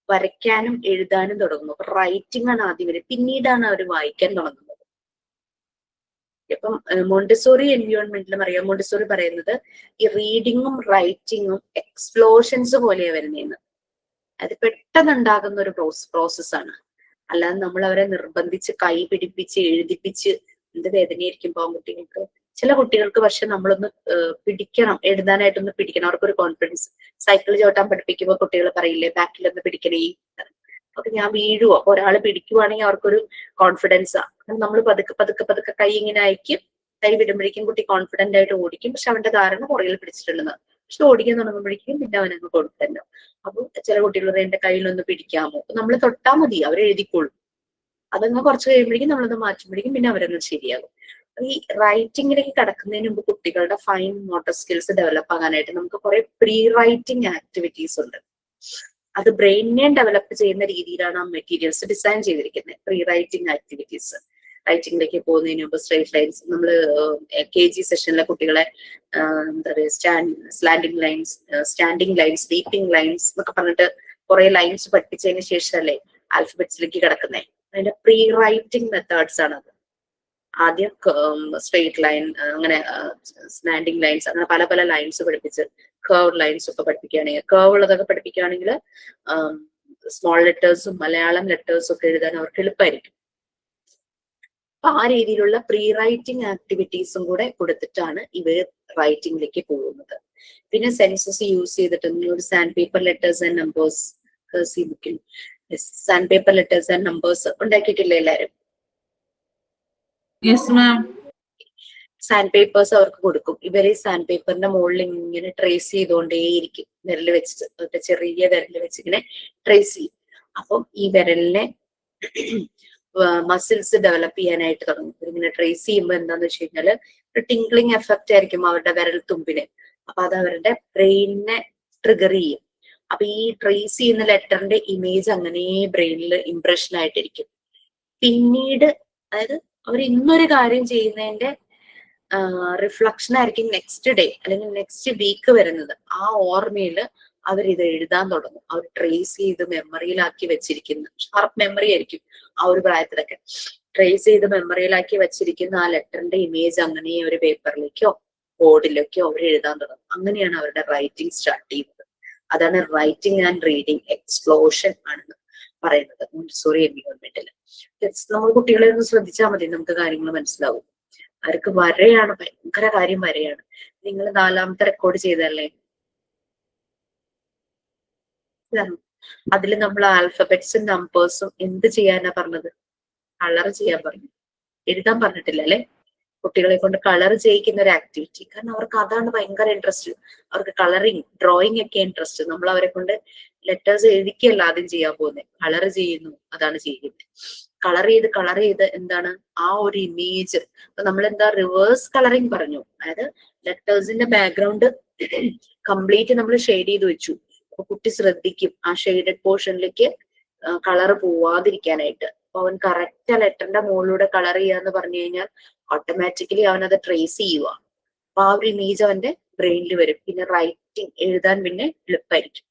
വരയ്ക്കാനും എഴുതാനും തുടങ്ങുന്നു. അപ്പൊ റൈറ്റിംഗ് ആണ് ആദ്യം വരും, പിന്നീടാണ് അവർ വായിക്കാൻ തുടങ്ങുന്നത്. ഇപ്പം മോണ്ടിസോറി എൻവയോൺമെന്റിലും അറിയാം, മോണ്ടിസോറി പറയുന്നത് ഈ റീഡിങ്ങും റൈറ്റിങ്ങും എക്സ്പ്ലോഷൻസ് പോലെയാ വരുന്നതെന്ന്. അത് പെട്ടെന്നുണ്ടാകുന്ന ഒരു പ്രോസസ്സാണ്. അല്ലാതെ നമ്മൾ അവരെ നിർബന്ധിച്ച് കൈ പിടിപ്പിച്ച് എഴുതിപ്പിച്ച് എന്ത് വേദനയായിരിക്കും പാവകുട്ടികൾക്ക്. ചില കുട്ടികൾക്ക് പക്ഷെ നമ്മളൊന്ന് പിടിക്കണം, എഴുതാനായിട്ടൊന്ന് പിടിക്കണം, അവർക്കൊരു കോൺഫിഡൻസ്. സൈക്കിൾ ചവിട്ടാൻ പഠിപ്പിക്കുമ്പോൾ കുട്ടികൾ പറയില്ലേ ബാക്കിലൊന്ന് പിടിക്കണേ, അപ്പൊ ഞാൻ വീഴുവോ, അപ്പൊ ഒരാൾ പിടിക്കുവാണെങ്കിൽ അവർക്കൊരു കോൺഫിഡൻസാ. നമ്മൾ പതുക്കെ പതുക്കെ പതുക്കെ കൈ ഇങ്ങനെ അയക്കും, കൈ വിടുമ്പോഴേക്കും കുട്ടി കോൺഫിഡന്റ് ആയിട്ട് ഓടിക്കും. പക്ഷെ അവന്റെ ധാരണ പുറകിൽ പിടിച്ചിട്ടുണ്ടെന്ന്. പക്ഷെ ഓടിക്കാൻ തുടങ്ങുമ്പോഴേക്കും പിന്നെ അവനങ്ങ് കോൺഫിഡന്റ്. അപ്പൊ ചില കുട്ടികൾ എന്റെ കയ്യിലൊന്ന് പിടിക്കാമോ, നമ്മൾ തൊട്ടാൽ മതി അവർ എഴുതിക്കോളും. അതങ്ങ് കുറച്ച് കഴിയുമ്പോഴേക്കും നമ്മളത് മാറ്റുമ്പോഴേക്കും പിന്നെ അവരങ്ങ് ശരിയാകും. ഈ റൈറ്റിങ്ങിലേക്ക് കടക്കുന്നതിന് മുമ്പ് കുട്ടികളുടെ ഫൈൻ മോട്ടോർ സ്കിൽസ് ഡെവലപ്പ് ആകാനായിട്ട് നമുക്ക് കുറെ പ്രീ റൈറ്റിംഗ് ആക്ടിവിറ്റീസ് ഉണ്ട്. അത് ബ്രെയിനിനെ ഡെവലപ്പ് ചെയ്യുന്ന രീതിയിലാണ് ആ മെറ്റീരിയൽസ് ഡിസൈൻ ചെയ്തിരിക്കുന്നത്. Pre writing activities. റൈറ്റിംഗിലേക്ക് പോകുന്നതിന് മുമ്പ് സ്ട്രേറ്റ് ലൈൻസ്, നമ്മൾ KG സെഷനിലെ കുട്ടികളെ എന്താ പറയുക slanting lines, standing lines, sleeping lines എന്നൊക്കെ പറഞ്ഞിട്ട് കുറെ ലൈൻസ് പഠിപ്പിച്ചതിന് ശേഷമല്ലേ ആൽഫബറ്റ്സിലേക്ക് കിടക്കുന്നത്. അതിന്റെ പ്രീ റൈറ്റിംഗ് മെത്തേഡ്സ് ആണത്. ആദ്യം സ്ട്രെയിറ്റ് ലൈൻ, അങ്ങനെ സ്ലാൻഡിങ് ലൈൻസ്, അങ്ങനെ പല പല ലൈൻസ് പഠിപ്പിച്ച് കർവ് ലൈൻസ് ഒക്കെ പഠിപ്പിക്കുകയാണെങ്കിൽ, കർവ് ഉള്ളതൊക്കെ പഠിപ്പിക്കുകയാണെങ്കിൽ സ്മോൾ ലെറ്റേഴ്സും മലയാളം ലെറ്റേഴ്സും ഒക്കെ എഴുതാൻ അവർക്ക് എളുപ്പമായിരിക്കും. അപ്പൊ ആ രീതിയിലുള്ള പ്രീ റൈറ്റിംഗ് ആക്ടിവിറ്റീസും കൂടെ കൊടുത്തിട്ടാണ് ഇവര് റൈറ്റിംഗിലേക്ക് പോകുന്നത്. പിന്നെ സെൻസസ് യൂസ് ചെയ്തിട്ട് ഒരു sand paper letters and numbers, cursive ബുക്കിൽ sand paper letters and numbers ഉണ്ടാക്കിയിട്ടില്ലേ എല്ലാവരും?
യെസ് മാം.
സാൻഡ് പേപ്പേഴ്സ് അവർക്ക് കൊടുക്കും. ഇവര് സാൻഡ് പേപ്പറിന്റെ മുകളിൽ ഇങ്ങനെ ട്രേസ് ചെയ്തുകൊണ്ടേയിരിക്കും, വിരല് വെച്ചിട്ട്, ചെറിയ വിരല് വെച്ച് ഇങ്ങനെ ട്രേസ് ചെയ്യും. അപ്പം ഈ വിരലിനെ മസിൽസ് ഡെവലപ്പ് ചെയ്യാനായിട്ട് തുടങ്ങും. ഇങ്ങനെ ട്രേസ് ചെയ്യുമ്പോൾ എന്താന്ന് വെച്ച് കഴിഞ്ഞാല് ഒരു ടിംഗ്ലിംഗ് എഫക്റ്റ് ആയിരിക്കും അവരുടെ വിരൽ തുമ്പിന്. അപ്പൊ അത് അവരുടെ ബ്രെയിനിനെ ട്രിഗർ ചെയ്യും. അപ്പൊ ഈ ട്രേസ് ചെയ്യുന്ന ലെറ്ററിന്റെ ഇമേജ് അങ്ങനെ ബ്രെയിനിൽ ഇംപ്രഷൻ ആയിട്ടിരിക്കും. പിന്നീട് അതായത് അവർ ഇന്നൊരു കാര്യം ചെയ്യുന്നതിന്റെ റിഫ്ലക്ഷൻ ആയിരിക്കും നെക്സ്റ്റ് ഡേ അല്ലെങ്കിൽ നെക്സ്റ്റ് വീക്ക് വരുന്നത്. ആ ഓർമ്മയില് അവരിത് എഴുതാൻ തുടങ്ങും. അവർ ട്രേസ് ചെയ്ത് മെമ്മറിയിലാക്കി വെച്ചിരിക്കുന്ന, ഷാർപ്പ് മെമ്മറി ആയിരിക്കും ആ ഒരു പ്രായത്തിലൊക്കെ. ട്രേസ് ചെയ്ത് മെമ്മറിയിലാക്കി വെച്ചിരിക്കുന്ന ആ ലെറ്ററിന്റെ ഇമേജ് അങ്ങനെ ഒരു പേപ്പറിലേക്കോ ബോർഡിലേക്കോ അവർ എഴുതാൻ തുടങ്ങും. അങ്ങനെയാണ് അവരുടെ റൈറ്റിംഗ് സ്റ്റാർട്ട് ചെയ്യുന്നത്. അതാണ് റൈറ്റിംഗ് ആൻഡ് റീഡിങ് എക്സ്പ്ലോഷൻ ആണെന്ന് പറയുന്നത് മോണ്ടിസോറി എൻവയോൺമെന്റിൽ. നമ്മൾ കുട്ടികളെ ഒന്ന് ശ്രദ്ധിച്ചാൽ മതി, നമുക്ക് കാര്യങ്ങൾ മനസ്സിലാവും. അവർക്ക് വരെയാണ് ഭയങ്കര കാര്യം, വരെയാണ്. നിങ്ങൾ 4ാമത്തെ റെക്കോർഡ് ചെയ്തല്ലേ, അതിൽ നമ്മൾ ആൽഫബറ്റ്സും നമ്പേഴ്സും എന്ത് ചെയ്യാനാ പറഞ്ഞത്? കളർ ചെയ്യാൻ പറഞ്ഞു, എഴുതാൻ പറഞ്ഞിട്ടില്ല അല്ലെ? കുട്ടികളെ കൊണ്ട് കളർ ചെയ്യിക്കുന്ന ഒരു ആക്ടിവിറ്റി. കാരണം അവർക്ക് അതാണ് ഭയങ്കര ഇൻട്രസ്റ്റ്. അവർക്ക് കളറിങ്, ഡ്രോയിങ് ഒക്കെ ഇൻട്രസ്റ്റ്. നമ്മൾ അവരെ കൊണ്ട് ലെറ്റേഴ്സ് എഴുതിക്കല്ല ആദ്യം ചെയ്യാൻ പോകുന്നത്, കളർ ചെയ്യുന്നു, അതാണ് ചെയ്യുന്നത്. കളർ ചെയ്ത് എന്താണ് ആ ഒരു ഇമേജ്. അപ്പൊ നമ്മൾ എന്താ റിവേഴ്സ് കളറിങ് പറഞ്ഞു, അതായത് ലെറ്റേഴ്സിന്റെ ബാക്ക്ഗ്രൗണ്ട് കംപ്ലീറ്റ് നമ്മൾ ഷെയ്ഡ് ചെയ്ത് വെച്ചു. അപ്പൊ കുട്ടി ശ്രദ്ധിക്കും ആ ഷെയ്ഡഡ് പോർഷനിലേക്ക് കളർ പോവാതിരിക്കാനായിട്ട്. അപ്പൊ അവൻ കറക്റ്റ് ആ ലെറ്ററിന്റെ മുകളിലൂടെ കളർ ചെയ്യാന്ന് പറഞ്ഞു കഴിഞ്ഞാൽ ഓട്ടോമാറ്റിക്കലി അവൻ അത് ട്രേസ് ചെയ്യുക. അപ്പൊ ആ ഒരു ഇമേജ് അവന്റെ ബ്രെയിനിൽ വരും. പിന്നെ റൈറ്റിംഗ്, എഴുതാൻ പിന്നെ എളുപ്പമായിരിക്കും.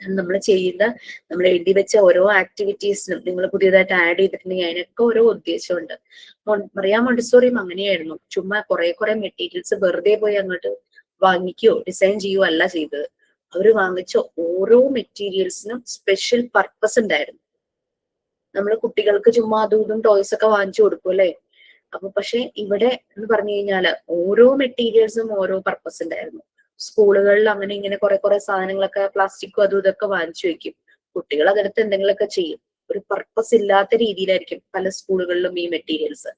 നമ്മൾ എഴുതി വെച്ച ഓരോ ആക്ടിവിറ്റീസിനും നിങ്ങൾ പുതിയതായിട്ട് ആഡ് ചെയ്തിട്ടുണ്ടെങ്കിൽ അതിനൊക്കെ ഓരോ ഉദ്ദേശമുണ്ട്. മറിയ മോണ്ടിസോറിയും അങ്ങനെയായിരുന്നു. ചുമ്മാ കുറെ മെറ്റീരിയൽസ് വെറുതെ പോയി അങ്ങോട്ട് വാങ്ങിക്കുകയോ ഡിസൈൻ ചെയ്യുകയോ അല്ല ചെയ്തത്. അവര് വാങ്ങിച്ച ഓരോ മെറ്റീരിയൽസിനും സ്പെഷ്യൽ പർപ്പസ് ഉണ്ടായിരുന്നു. നമ്മൾ കുട്ടികൾക്ക് ചുമ്മാ അതും ഇതും ടോയ്സ് ഒക്കെ വാങ്ങിച്ചു കൊടുക്കും അല്ലെ? അപ്പൊ പക്ഷെ ഇവിടെ എന്ന് പറഞ്ഞു കഴിഞ്ഞാല് ഓരോ മെറ്റീരിയൽസും ഓരോ പർപ്പസ് ഉണ്ടായിരുന്നു. സ്കൂളുകളിൽ അങ്ങനെ ഇങ്ങനെ കുറെ സാധനങ്ങളൊക്കെ പ്ലാസ്റ്റിക്കും അതും ഇതൊക്കെ വാങ്ങിച്ചു വെക്കും. കുട്ടികൾ അതെടുത്ത് എന്തെങ്കിലുമൊക്കെ ചെയ്യും. ഒരു പർപ്പസ് ഇല്ലാത്ത രീതിയിലായിരിക്കും പല സ്കൂളുകളിലും ഈ മെറ്റീരിയൽസ്.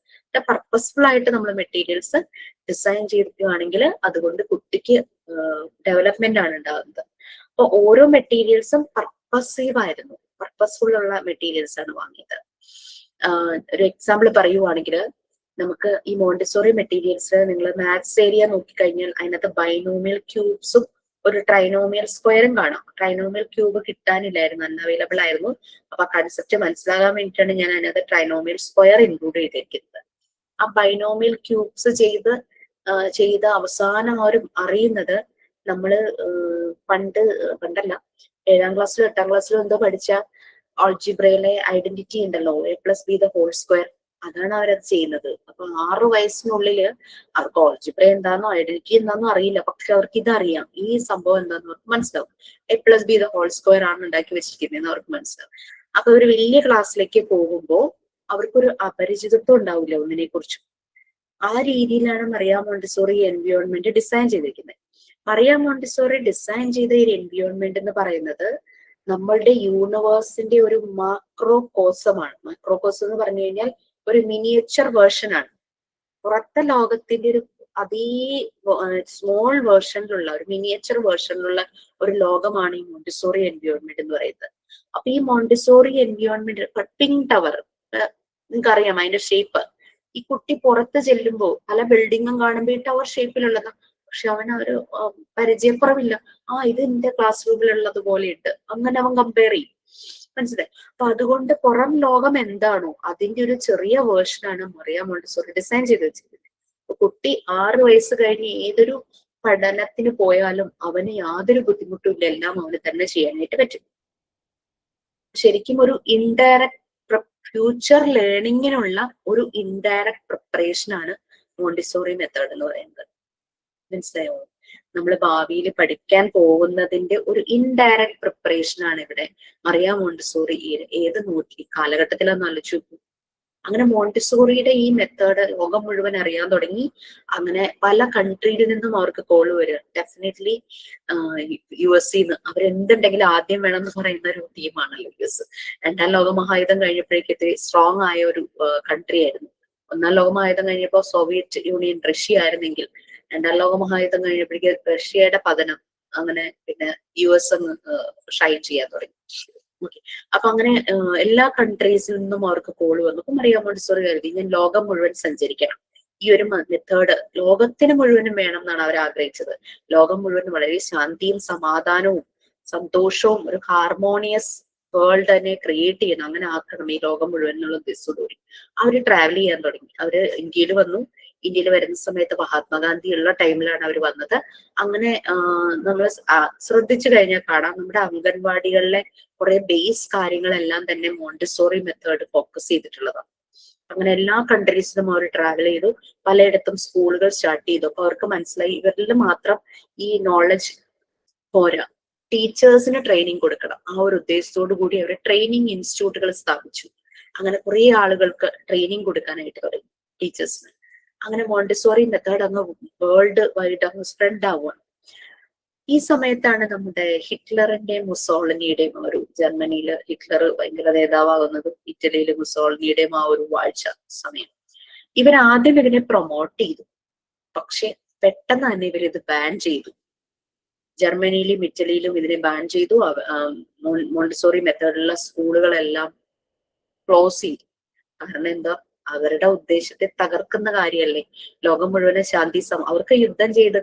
പർപ്പസ്ഫുൾ ആയിട്ട് നമ്മൾ മെറ്റീരിയൽസ് ഡിസൈൻ ചെയ്തിരിക്കുകയാണെങ്കിൽ അതുകൊണ്ട് കുട്ടിക്ക് ഡെവലപ്മെന്റ് ആണ് ഉണ്ടാകുന്നത്. അപ്പൊ ഓരോ മെറ്റീരിയൽസും പർപ്പസീവ് ആയിരുന്നു, പർപ്പസ്ഫുൾ ഉള്ള മെറ്റീരിയൽസ് ആണ് വാങ്ങിയത്. ഒരു എക്സാമ്പിൾ പറയുവാണെങ്കിൽ നമുക്ക് ഈ മോണ്ടിസോറി മെറ്റീരിയൽസ് നിങ്ങൾ മാത്സ് ഏരിയ നോക്കിക്കഴിഞ്ഞാൽ അതിനകത്ത് ബൈനോമിയൽ ക്യൂബ്സും ഒരു ട്രൈനോമിയൽ സ്ക്വയറും കാണാം. ട്രൈനോമിയൽ ക്യൂബ് കിട്ടാനില്ലായിരുന്നു, അൺഅവൈലബിൾ ആയിരുന്നു. അപ്പൊ കൺസെപ്റ്റ് മനസ്സിലാകാൻ വേണ്ടിയിട്ടാണ് ഞാൻ അതിനകത്ത് ട്രൈനോമിയൽ സ്ക്വയർ ഇൻക്ലൂഡ് ചെയ്തിരിക്കുന്നത്. ആ ബൈനോമിയൽ ക്യൂബ്സ് ചെയ്ത് അവസാനം അവരും അറിയുന്നത് നമ്മള് പണ്ടല്ല 7ാം ക്ലാസ്സിലോ 8ാം ക്ലാസ്സിലോ എന്തോ പഠിച്ച ആൾജിബ്രയിലെ ഐഡന്റിറ്റി ഉണ്ടല്ലോ, A+B² അതാണ് അവരത് ചെയ്യുന്നത്. അപ്പൊ 6 വയസ്സിനുള്ളില് അവർക്ക് ഓൾജിബ്ര എന്താണെന്നോ ഐഡന്റിറ്റി എന്താണെന്നോ അറിയില്ല, പക്ഷെ അവർക്ക് ഇതറിയാം, ഈ സംഭവം എന്താന്ന് അവർക്ക് മനസ്സിലാവും. A+B² ആണ് ഉണ്ടാക്കി വെച്ചിരിക്കുന്നതെന്ന് അവർക്ക് മനസ്സിലാവും. അപ്പൊ ഒരു വലിയ ക്ലാസ്സിലേക്ക് പോകുമ്പോൾ അവർക്കൊരു അപരിചിതത്വം ഉണ്ടാവില്ല ഒന്നിനെ കുറിച്ചും. ആ രീതിയിലാണ് മറിയ മോണ്ടിസോറി എൻവിയോൺമെന്റ് ഡിസൈൻ ചെയ്തിരിക്കുന്നത്. മറിയ മോണ്ടിസോറി ഡിസൈൻ ചെയ്ത ഒരു എൻവിയോൺമെന്റ് എന്ന് പറയുന്നത് നമ്മളുടെ യൂണിവേഴ്സിന്റെ ഒരു മാക്രോകോസമാണ്. മാക്രോകോസം എന്ന് പറഞ്ഞു കഴിഞ്ഞാൽ ഒരു മിനിയേച്ചർ വേർഷൻ ആണ്. പുറത്തെ ലോകത്തിന്റെ ഒരു അതേ സ്മോൾ വേർഷനിലുള്ള ഒരു മിനിയേച്ചർ വേർഷനിലുള്ള ഒരു ലോകമാണ് ഈ മോണ്ടിസോറി എൻവിയോൺമെന്റ് എന്ന് പറയുന്നത്. അപ്പൊ ഈ മോണ്ടിസോറി എൻവിയോൺമെന്റ് കട്ടിംഗ് ടവർ നിങ്ങൾക്കറിയാം അതിന്റെ ഷേപ്പ്. ഈ കുട്ടി പുറത്ത് ചെല്ലുമ്പോൾ പല ബിൽഡിങ്ങും കാണുമ്പോൾ ഈ ടവർ ഷേപ്പിലുള്ളതാണ്, പക്ഷെ അവനൊരു പരിചയക്കുറവില്ല. ഇത് എന്റെ ക്ലാസ് റൂമിലുള്ളത് പോലെ ഉണ്ട്, അങ്ങനെ അവൻ കമ്പയർ ചെയ്യും. മനസ്സിലായി? അപ്പൊ അതുകൊണ്ട് പുറം ലോകം എന്താണോ അതിന്റെ ഒരു ചെറിയ വേർഷനാണ് മറിയ മോണ്ടിസോറി ഡിസൈൻ ചെയ്ത് വെച്ചിരിക്കുന്നത്. അപ്പൊ കുട്ടി 6 വയസ്സ് കഴിഞ്ഞ് ഏതൊരു പഠനത്തിന് പോയാലും അവന് യാതൊരു ബുദ്ധിമുട്ടും ഇല്ല, എല്ലാം അവന് തന്നെ ചെയ്യാനായിട്ട് പറ്റും. ശരിക്കും ഒരു ഇൻഡയറക്റ്റ് ഫ്യൂച്ചർ ലേണിങ്ങിനുള്ള ഒരു ഇൻഡയറക്റ്റ് പ്രിപ്പറേഷൻ ആണ് മോണ്ടിസോറി മെത്തേഡ് എന്ന് പറയുന്നത്. മനസ്സിലായോ? നമ്മൾ ഭാവിയിൽ പഠിക്കാൻ പോകുന്നതിന്റെ ഒരു ഇൻഡയറക്റ്റ് പ്രിപ്പറേഷൻ ആണ് ഇവിടെ മറിയ മോണ്ടിസോറി ഏത് കാലഘട്ടത്തിലാന്ന് ആലോചിച്ചു. അങ്ങനെ മോണ്ടിസോറിയുടെ ഈ മെത്തേഡ് ലോകം മുഴുവൻ അറിയാൻ തുടങ്ങി. അങ്ങനെ പല കൺട്രിയിൽ നിന്നും അവർക്ക് കോള് വരിക. ഡെഫിനറ്റ്ലി US അവരെന്തുണ്ടെങ്കിലും ആദ്യം വേണം എന്ന് പറയുന്ന ഒരു ടീമാണല്ലോ US. 2ാം ലോക മഹായുദ്ധം കഴിഞ്ഞപ്പോഴേക്ക് സ്ട്രോങ് ആയ ഒരു കൺട്രി ആയിരുന്നു. 1ാം ലോക മഹായുദ്ധം കഴിഞ്ഞപ്പോൾ സോവിയറ്റ് യൂണിയൻ റഷ്യ ആയിരുന്നെങ്കിൽ 2ാം ലോക മഹായുദ്ധം കഴിഞ്ഞപ്പോഴേക്ക് റഷ്യയുടെ പതനം, അങ്ങനെ പിന്നെ US ഷൈൻ ചെയ്യാൻ തുടങ്ങി. അപ്പൊ അങ്ങനെ എല്ലാ കൺട്രീസിൽ നിന്നും അവർക്ക് കോള് വന്നു. അപ്പൊ മറിയ മോണ്ടിസോറി കരുതി ഞാൻ ലോകം മുഴുവൻ സഞ്ചരിക്കണം, ഈ ഒരു മെത്തേഡ് ലോകത്തിന് മുഴുവനും വേണം എന്നാണ് അവർ ആഗ്രഹിച്ചത്. ലോകം മുഴുവൻ വളരെ ശാന്തിയും സമാധാനവും സന്തോഷവും ഒരു ഹാർമോണിയസ് വേൾഡ് തന്നെ ക്രിയേറ്റ് ചെയ്യണം, അങ്ങനെ ആക്കണം ഈ ലോകം മുഴുവൻ എന്നുള്ള ഉദ്ദേശത്തോടുകൂടി അവര് ട്രാവൽ ചെയ്യാൻ തുടങ്ങി. അവര് ഇന്ത്യയിൽ വന്നു. ഇന്ത്യയിൽ വരുന്ന സമയത്ത് മഹാത്മാഗാന്ധി ഉള്ള ടൈമിലാണ് അവർ വന്നത്. അങ്ങനെ നമ്മൾ ശ്രദ്ധിച്ചു കഴിഞ്ഞാൽ കാണാം നമ്മുടെ അംഗൻവാടികളിലെ കുറെ ബേസ് കാര്യങ്ങളെല്ലാം തന്നെ മോണ്ടിസോറി മെത്തേഡ് ഫോക്കസ് ചെയ്തിട്ടുള്ളതാണ്. അങ്ങനെ എല്ലാ കൺട്രീസിലും അവർ ട്രാവൽ ചെയ്തു, പലയിടത്തും സ്കൂളുകൾ സ്റ്റാർട്ട് ചെയ്തു. അപ്പൊ അവർക്ക് മനസ്സിലായി ഇവരിൽ മാത്രം ഈ നോളജ് പോരാ, ടീച്ചേഴ്സിന് ട്രെയിനിങ് കൊടുക്കണം. ആ ഒരു ഉദ്ദേശത്തോടു കൂടി അവർ ട്രെയിനിങ് ഇൻസ്റ്റിറ്റ്യൂട്ടുകൾ സ്ഥാപിച്ചു. അങ്ങനെ കുറെ ആളുകൾക്ക് ട്രെയിനിങ് കൊടുക്കാനായിട്ട് തുടങ്ങി, ടീച്ചേഴ്സിന്. അങ്ങനെ മോണ്ടിസോറി മെത്തേഡ് അങ്ങ് വേൾഡ് വൈഡ് അങ്ങ് സ്പ്രെഡ് ആവുകയാണ്. ഈ സമയത്താണ് നമ്മുടെ ഹിറ്റ്ലറിന്റെയും മുസോളിനിയുടെയും ഒരു ജർമ്മനിയില് ഹിറ്റ്ലർ ഭയങ്കര നേതാവാകുന്നതും ഇറ്റലിയില് മുസോളിനിയുടെയും ആ ഒരു വാഴ്ച സമയം. ഇവരാദ്യം ഇതിനെ പ്രൊമോട്ട് ചെയ്തു, പക്ഷെ പെട്ടെന്ന് തന്നെ ഇവരിത് ബാൻ ചെയ്തു. ജർമ്മനിയിലും ഇറ്റലിയിലും ഇതിനെ ബാൻ ചെയ്തു. മോണ്ടിസോറി മെത്തേഡിലുള്ള സ്കൂളുകളെല്ലാം ക്ലോസ് ചെയ്തു. കാരണം എന്താ, അവരുടെ ഉദ്ദേശത്തെ തകർക്കുന്ന കാര്യമല്ലേ. ലോകം മുഴുവനും ശാന്തി അവർക്ക് യുദ്ധം ചെയ്ത്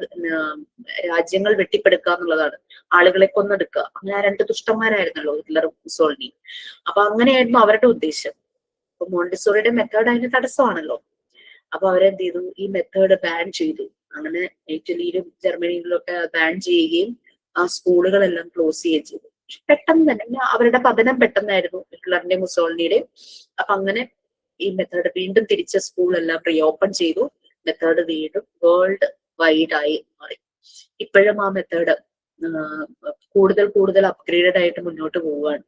രാജ്യങ്ങൾ വെട്ടിപ്പെടുക്കുക എന്നുള്ളതാണ്, ആളുകളെ കൊന്നെടുക്കുക. അങ്ങനെ 2 ദുഷ്ടന്മാരായിരുന്നല്ലോ ഹിറ്റ്ലറും മുസോളിനിയും. അപ്പൊ അങ്ങനെയായിരുന്നു അവരുടെ ഉദ്ദേശം. അപ്പൊ മോണ്ടിസോറിയുടെ മെത്തേഡ് അതിന് തടസ്സമാണല്ലോ. അപ്പൊ അവരെന്ത് ചെയ്തു, ഈ മെത്തേഡ് ബാൻ ചെയ്തു. അങ്ങനെ ഇറ്റലിയിലും ജർമ്മനിയിലും ഒക്കെ ബാൻ ചെയ്യുകയും ആ സ്കൂളുകളെല്ലാം ക്ലോസ് ചെയ്യുകയും ചെയ്തു. പെട്ടെന്ന് തന്നെ അവരുടെ പതനം പെട്ടെന്നായിരുന്നു ഹിറ്റ്ലറിന്റെ മുസോളിനിയുടെയും. അപ്പൊ അങ്ങനെ ഈ മെത്തേഡ് വീണ്ടും തിരിച്ച് സ്കൂളെല്ലാം റീഓപ്പൺ ചെയ്തു. മെത്തേഡ് വീണ്ടും വേൾഡ് വൈഡ് ആയി മാറി. ഇപ്പോഴും ആ മെത്തേഡ് കൂടുതൽ കൂടുതൽ അപ്ഗ്രേഡഡ് ആയിട്ട് മുന്നോട്ട് പോവുകയാണ്.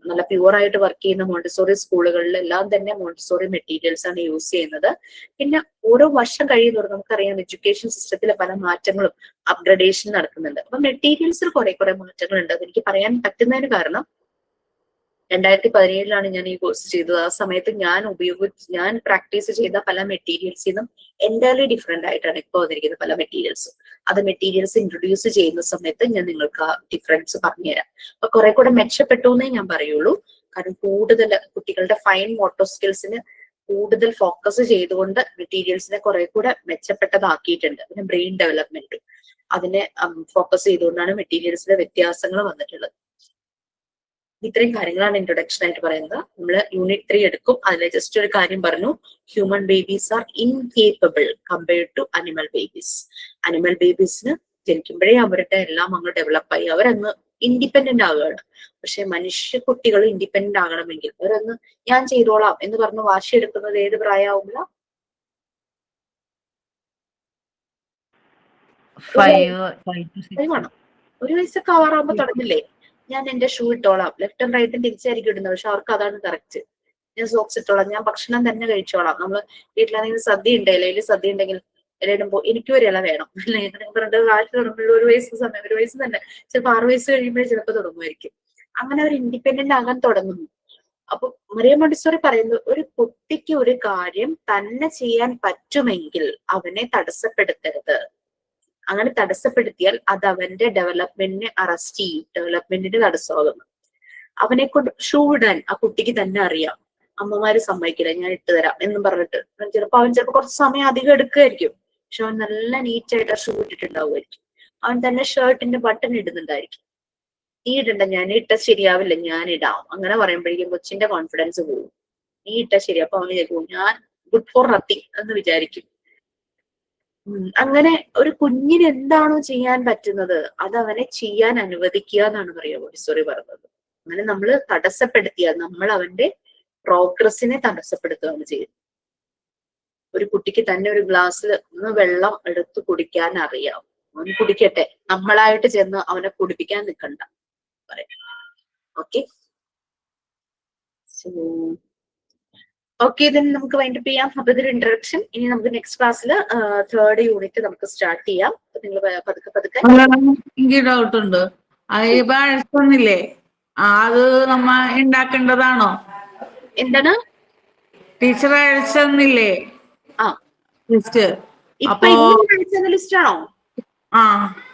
നല്ല പ്യുവർ ആയിട്ട് വർക്ക് ചെയ്യുന്ന മോണ്ടിസോറി സ്കൂളുകളിലെല്ലാം തന്നെ മോണ്ടിസോറി മെറ്റീരിയൽസ് ആണ് യൂസ് ചെയ്യുന്നത്. പിന്നെ ഓരോ വർഷം കഴിയുന്നതോറും നമുക്കറിയാം എഡ്യൂക്കേഷൻ സിസ്റ്റത്തിലെ പല മാറ്റങ്ങളും അപ്ഗ്രഡേഷൻ നടക്കുന്നുണ്ട്. അപ്പൊ മെറ്റീരിയൽസിൽ കുറെ മാറ്റങ്ങളുണ്ട്. അതെനിക്ക് പറയാൻ പറ്റുന്നതിന് കാരണം 2017 ഞാൻ ഈ കോഴ്സ് ചെയ്തത്. ആ സമയത്ത് ഞാൻ പ്രാക്ടീസ് ചെയ്ത പല മെറ്റീരിയൽസിൽ നിന്നും എൻ്റയർലി ഡിഫറെന്റ് ആയിട്ടാണ് ഇപ്പോൾ വന്നിരിക്കുന്നത് പല മെറ്റീരിയൽസും. അത് മെറ്റീരിയൽസ് ഇൻട്രൊഡ്യൂസ് ചെയ്യുന്ന സമയത്ത് ഞാൻ നിങ്ങൾക്ക് ആ ഡിഫറൻസ് പറഞ്ഞുതരാം. അപ്പൊ കുറെ കൂടെ മെച്ചപ്പെട്ടു എന്നേ ഞാൻ പറയുള്ളൂ. കാരണം കൂടുതൽ കുട്ടികളുടെ ഫൈൻ മോട്ടോർ സ്കിൽസിന് കൂടുതൽ ഫോക്കസ് ചെയ്തുകൊണ്ട് മെറ്റീരിയൽസിനെ കുറെ കൂടെ മെച്ചപ്പെട്ടതാക്കിയിട്ടുണ്ട്. പിന്നെ ബ്രെയിൻ ഡെവലപ്മെന്റും അതിനെ ഫോക്കസ് ചെയ്തുകൊണ്ടാണ് മെറ്റീരിയൽസിലെ വ്യത്യാസങ്ങൾ വന്നിട്ടുള്ളത്. ഇത്രയും കാര്യങ്ങളാണ് ഇൻട്രൊഡക്ഷൻ ആയിട്ട് പറയുന്നത്. നമ്മൾ യൂണിറ്റ് 3 എടുക്കും. അതിൽ ജസ്റ്റ് ഒരു കാര്യം പറഞ്ഞു, human babies are incapable compared to animal babies. Animal ബേബീസിന് ജനിക്കുമ്പോഴേ അവരുടെ എല്ലാം അങ്ങ് ഡെവലപ്പായി അവരങ്ങ് ഇൻഡിപെൻഡന്റ് ആവുകയാണ്. പക്ഷെ മനുഷ്യ കുട്ടികൾ ഇൻഡിപെൻഡന്റ് ആകണമെങ്കിൽ അവരൊന്ന് ഞാൻ ചെയ്തോളാം എന്ന് പറഞ്ഞ് വാശിയെടുക്കുന്നത് ഏത് പ്രായമാവുമ്പോൾ
5 to 6.
വേണം. 1 വയസ്സൊക്കെ ആവാറാകുമ്പോ തുടങ്ങില്ലേ, ഞാൻ എന്റെ ഷൂ ഇട്ടോളാം, ലെഫ്റ്റും റൈറ്റും തിരിച്ചായിരിക്കും ഇടുന്നത്, പക്ഷെ അവർക്ക് അതാണ് കറക്റ്റ്. ഞാൻ സോക്സ് ഇട്ടോളാം, ഞാൻ ഭക്ഷണം തന്നെ കഴിച്ചോളാം. നമ്മള് വീട്ടിലാണെങ്കിൽ സദ്യ ഉണ്ട്, ഇലയിൽ സദ്യ ഉണ്ടെങ്കിൽ ഇല ഇടുമ്പോ എനിക്ക് ഒരു ഇല വേണം അല്ലെ, പറഞ്ഞിട്ട് കാശ് തുടങ്ങുമ്പോൾ 1 വയസ്സ് സമയം, 1 വയസ്സ് തന്നെ ചിലപ്പോ 6 വയസ്സ് കഴിയുമ്പോഴേ ചിലപ്പോൾ തുടങ്ങുമായിരിക്കും. അങ്ങനെ അവർ ഇൻഡിപെൻഡന്റ് ആകാൻ തുടങ്ങുന്നു. അപ്പൊ മറിയ മോണ്ടിസോറി പറയുന്നത് ഒരു കുട്ടിക്ക് ഒരു കാര്യം തന്നെ ചെയ്യാൻ പറ്റുമെങ്കിൽ അവനെ തടസ്സപ്പെടുത്തരുത്. അങ്ങനെ തടസ്സപ്പെടുത്തിയാൽ അത് അവന്റെ ഡെവലപ്മെന്റിനെ അറസ്റ്റ് ചെയ്യും, ഡെവലപ്മെന്റിന് തടസ്സമാകുന്നു. അവനെ കൊണ്ട് ഷൂ ഇടാൻ ആ കുട്ടിക്ക് തന്നെ അറിയാം, അമ്മമാര് സമ്മതിക്കില്ല, ഞാൻ ഇട്ട് തരാം എന്നും പറഞ്ഞിട്ട് അവൻ ചിലപ്പോൾ കുറച്ച് സമയം അധികം എടുക്കുമായിരിക്കും, പക്ഷെ അവൻ നല്ല നീറ്റായിട്ട് ആ ഷൂ ഇട്ടിട്ടുണ്ടാവുമായിരിക്കും. അവൻ തന്നെ ഷർട്ടിന്റെ ബട്ടൺ ഇടുന്നുണ്ടായിരിക്കും. നീ ഇടണ്ട, ഞാൻ ഇട്ട ശരിയാവില്ല, ഞാൻ ഇടാം അങ്ങനെ പറയുമ്പോഴേക്കും കൊച്ചിന്റെ കോൺഫിഡൻസ് പോകും. നീ ഇട്ട ശരി, അപ്പൊ അവന് കേൾക്കും ഞാൻ ഗുഡ് ഫോർ നത്തിങ് എന്ന് വിചാരിക്കും. അങ്ങനെ ഒരു കുഞ്ഞിന് എന്താണോ ചെയ്യാൻ പറ്റുന്നത് അത് അവനെ ചെയ്യാൻ അനുവദിക്കുക എന്നാണ് പറയുക മോണ്ടിസോറി പറഞ്ഞത്. അങ്ങനെ നമ്മൾ തടസ്സപ്പെടുത്തിയാൽ നമ്മൾ അവന്റെ പ്രോഗ്രസിനെ തടസ്സപ്പെടുത്തുകയാണ് ചെയ്യുന്നത്. ഒരു കുട്ടിക്ക് തന്നെ ഒരു ഗ്ലാസ്സിൽ വെള്ളം എടുത്ത് കുടിക്കാൻ അറിയാം, അവൻ കുടിക്കട്ടെ, നമ്മളായിട്ട് ചെന്ന് അവനെ കുടിപ്പിക്കാൻ നിൽക്കണ്ട പറയാം. ഓക്കെ ഓക്കെ, ഇതിന് നമുക്ക് വൈൻഡപ്പ് ചെയ്യാം. അപ്പൊ ഇതൊരു ഇൻട്രഡക്ഷൻ. ഇനി നമുക്ക് നെക്സ്റ്റ് ക്ലാസ്സിൽ 3rd യൂണിറ്റ് നമുക്ക് സ്റ്റാർട്ട് ചെയ്യാം. അപ്പൊ നിങ്ങൾ പതുക്കെ പതുക്കെ.
എനിക്ക് ഡൗട്ട് ഉണ്ട്, അയബാഴ്സൊന്നില്ലേ അത് നമ്മ ഉണ്ടാക്കേണ്ടതാണോ?
എന്താണ്
ടീച്ചർ അയച്ചൊന്നില്ലേ
ആ
ലിസ്റ്റ്?
ഇപ്പൊ
അപ്പൊ
ഇന്ന് ലിസ്റ്റ് ആണോ?
ആ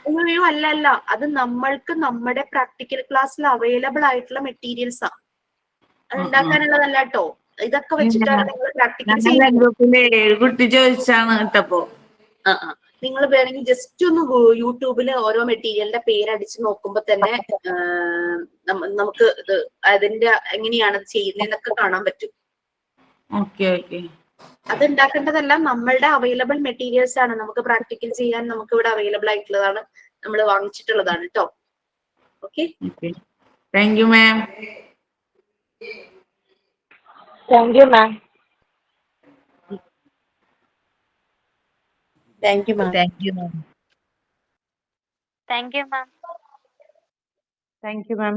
അയ്യോ അല്ല അല്ല, അത് നമ്മൾക്ക് നമ്മുടെ പ്രാക്ടിക്കൽ ക്ലാസ്സിൽ അവൈലബിൾ ആയിട്ടുള്ള മെറ്റീരിയൽസ് ആണ്, അത് ഉണ്ടാക്കാനുള്ളതല്ല കേട്ടോ. ഇതൊക്കെ വെച്ചിട്ടാണ് നിങ്ങൾ പ്രാക്ടിക്കൽ ചെയ്യുന്നത്.
ഗ്രൂപ്പിലെ കുട്ടി ചോദിച്ചാണ് കേട്ടപ്പോ.
നിങ്ങൾ വേണമെങ്കിൽ ജസ്റ്റ് ഒന്ന് യൂട്യൂബിൽ ഓരോ മെറ്റീരിയലിന്റെ പേരടിച്ച് നോക്കുമ്പോ തന്നെ നമുക്ക് ഇത് അതിന്റെ എങ്ങനെയാണ് ചെയ്യുന്നതെന്നൊക്കെ കാണാൻ പറ്റും. അത് ഉണ്ടാക്കേണ്ടതെല്ലാം നമ്മളുടെ അവൈലബിൾ മെറ്റീരിയൽസ് ആണ്, നമുക്ക് പ്രാക്ടിക്കൽ ചെയ്യാൻ നമുക്ക് ഇവിടെ അവൈലബിൾ ആയിട്ടുള്ളതാണ്, നമ്മൾ വാങ്ങിച്ചിട്ടുള്ളതാണ് കേട്ടോ. Okay,
thank you ma'am.
Thank you ma'am.
Thank you, ma'am.
Thank you, ma'am.
Thank you ma'am.
Thank you, ma'am.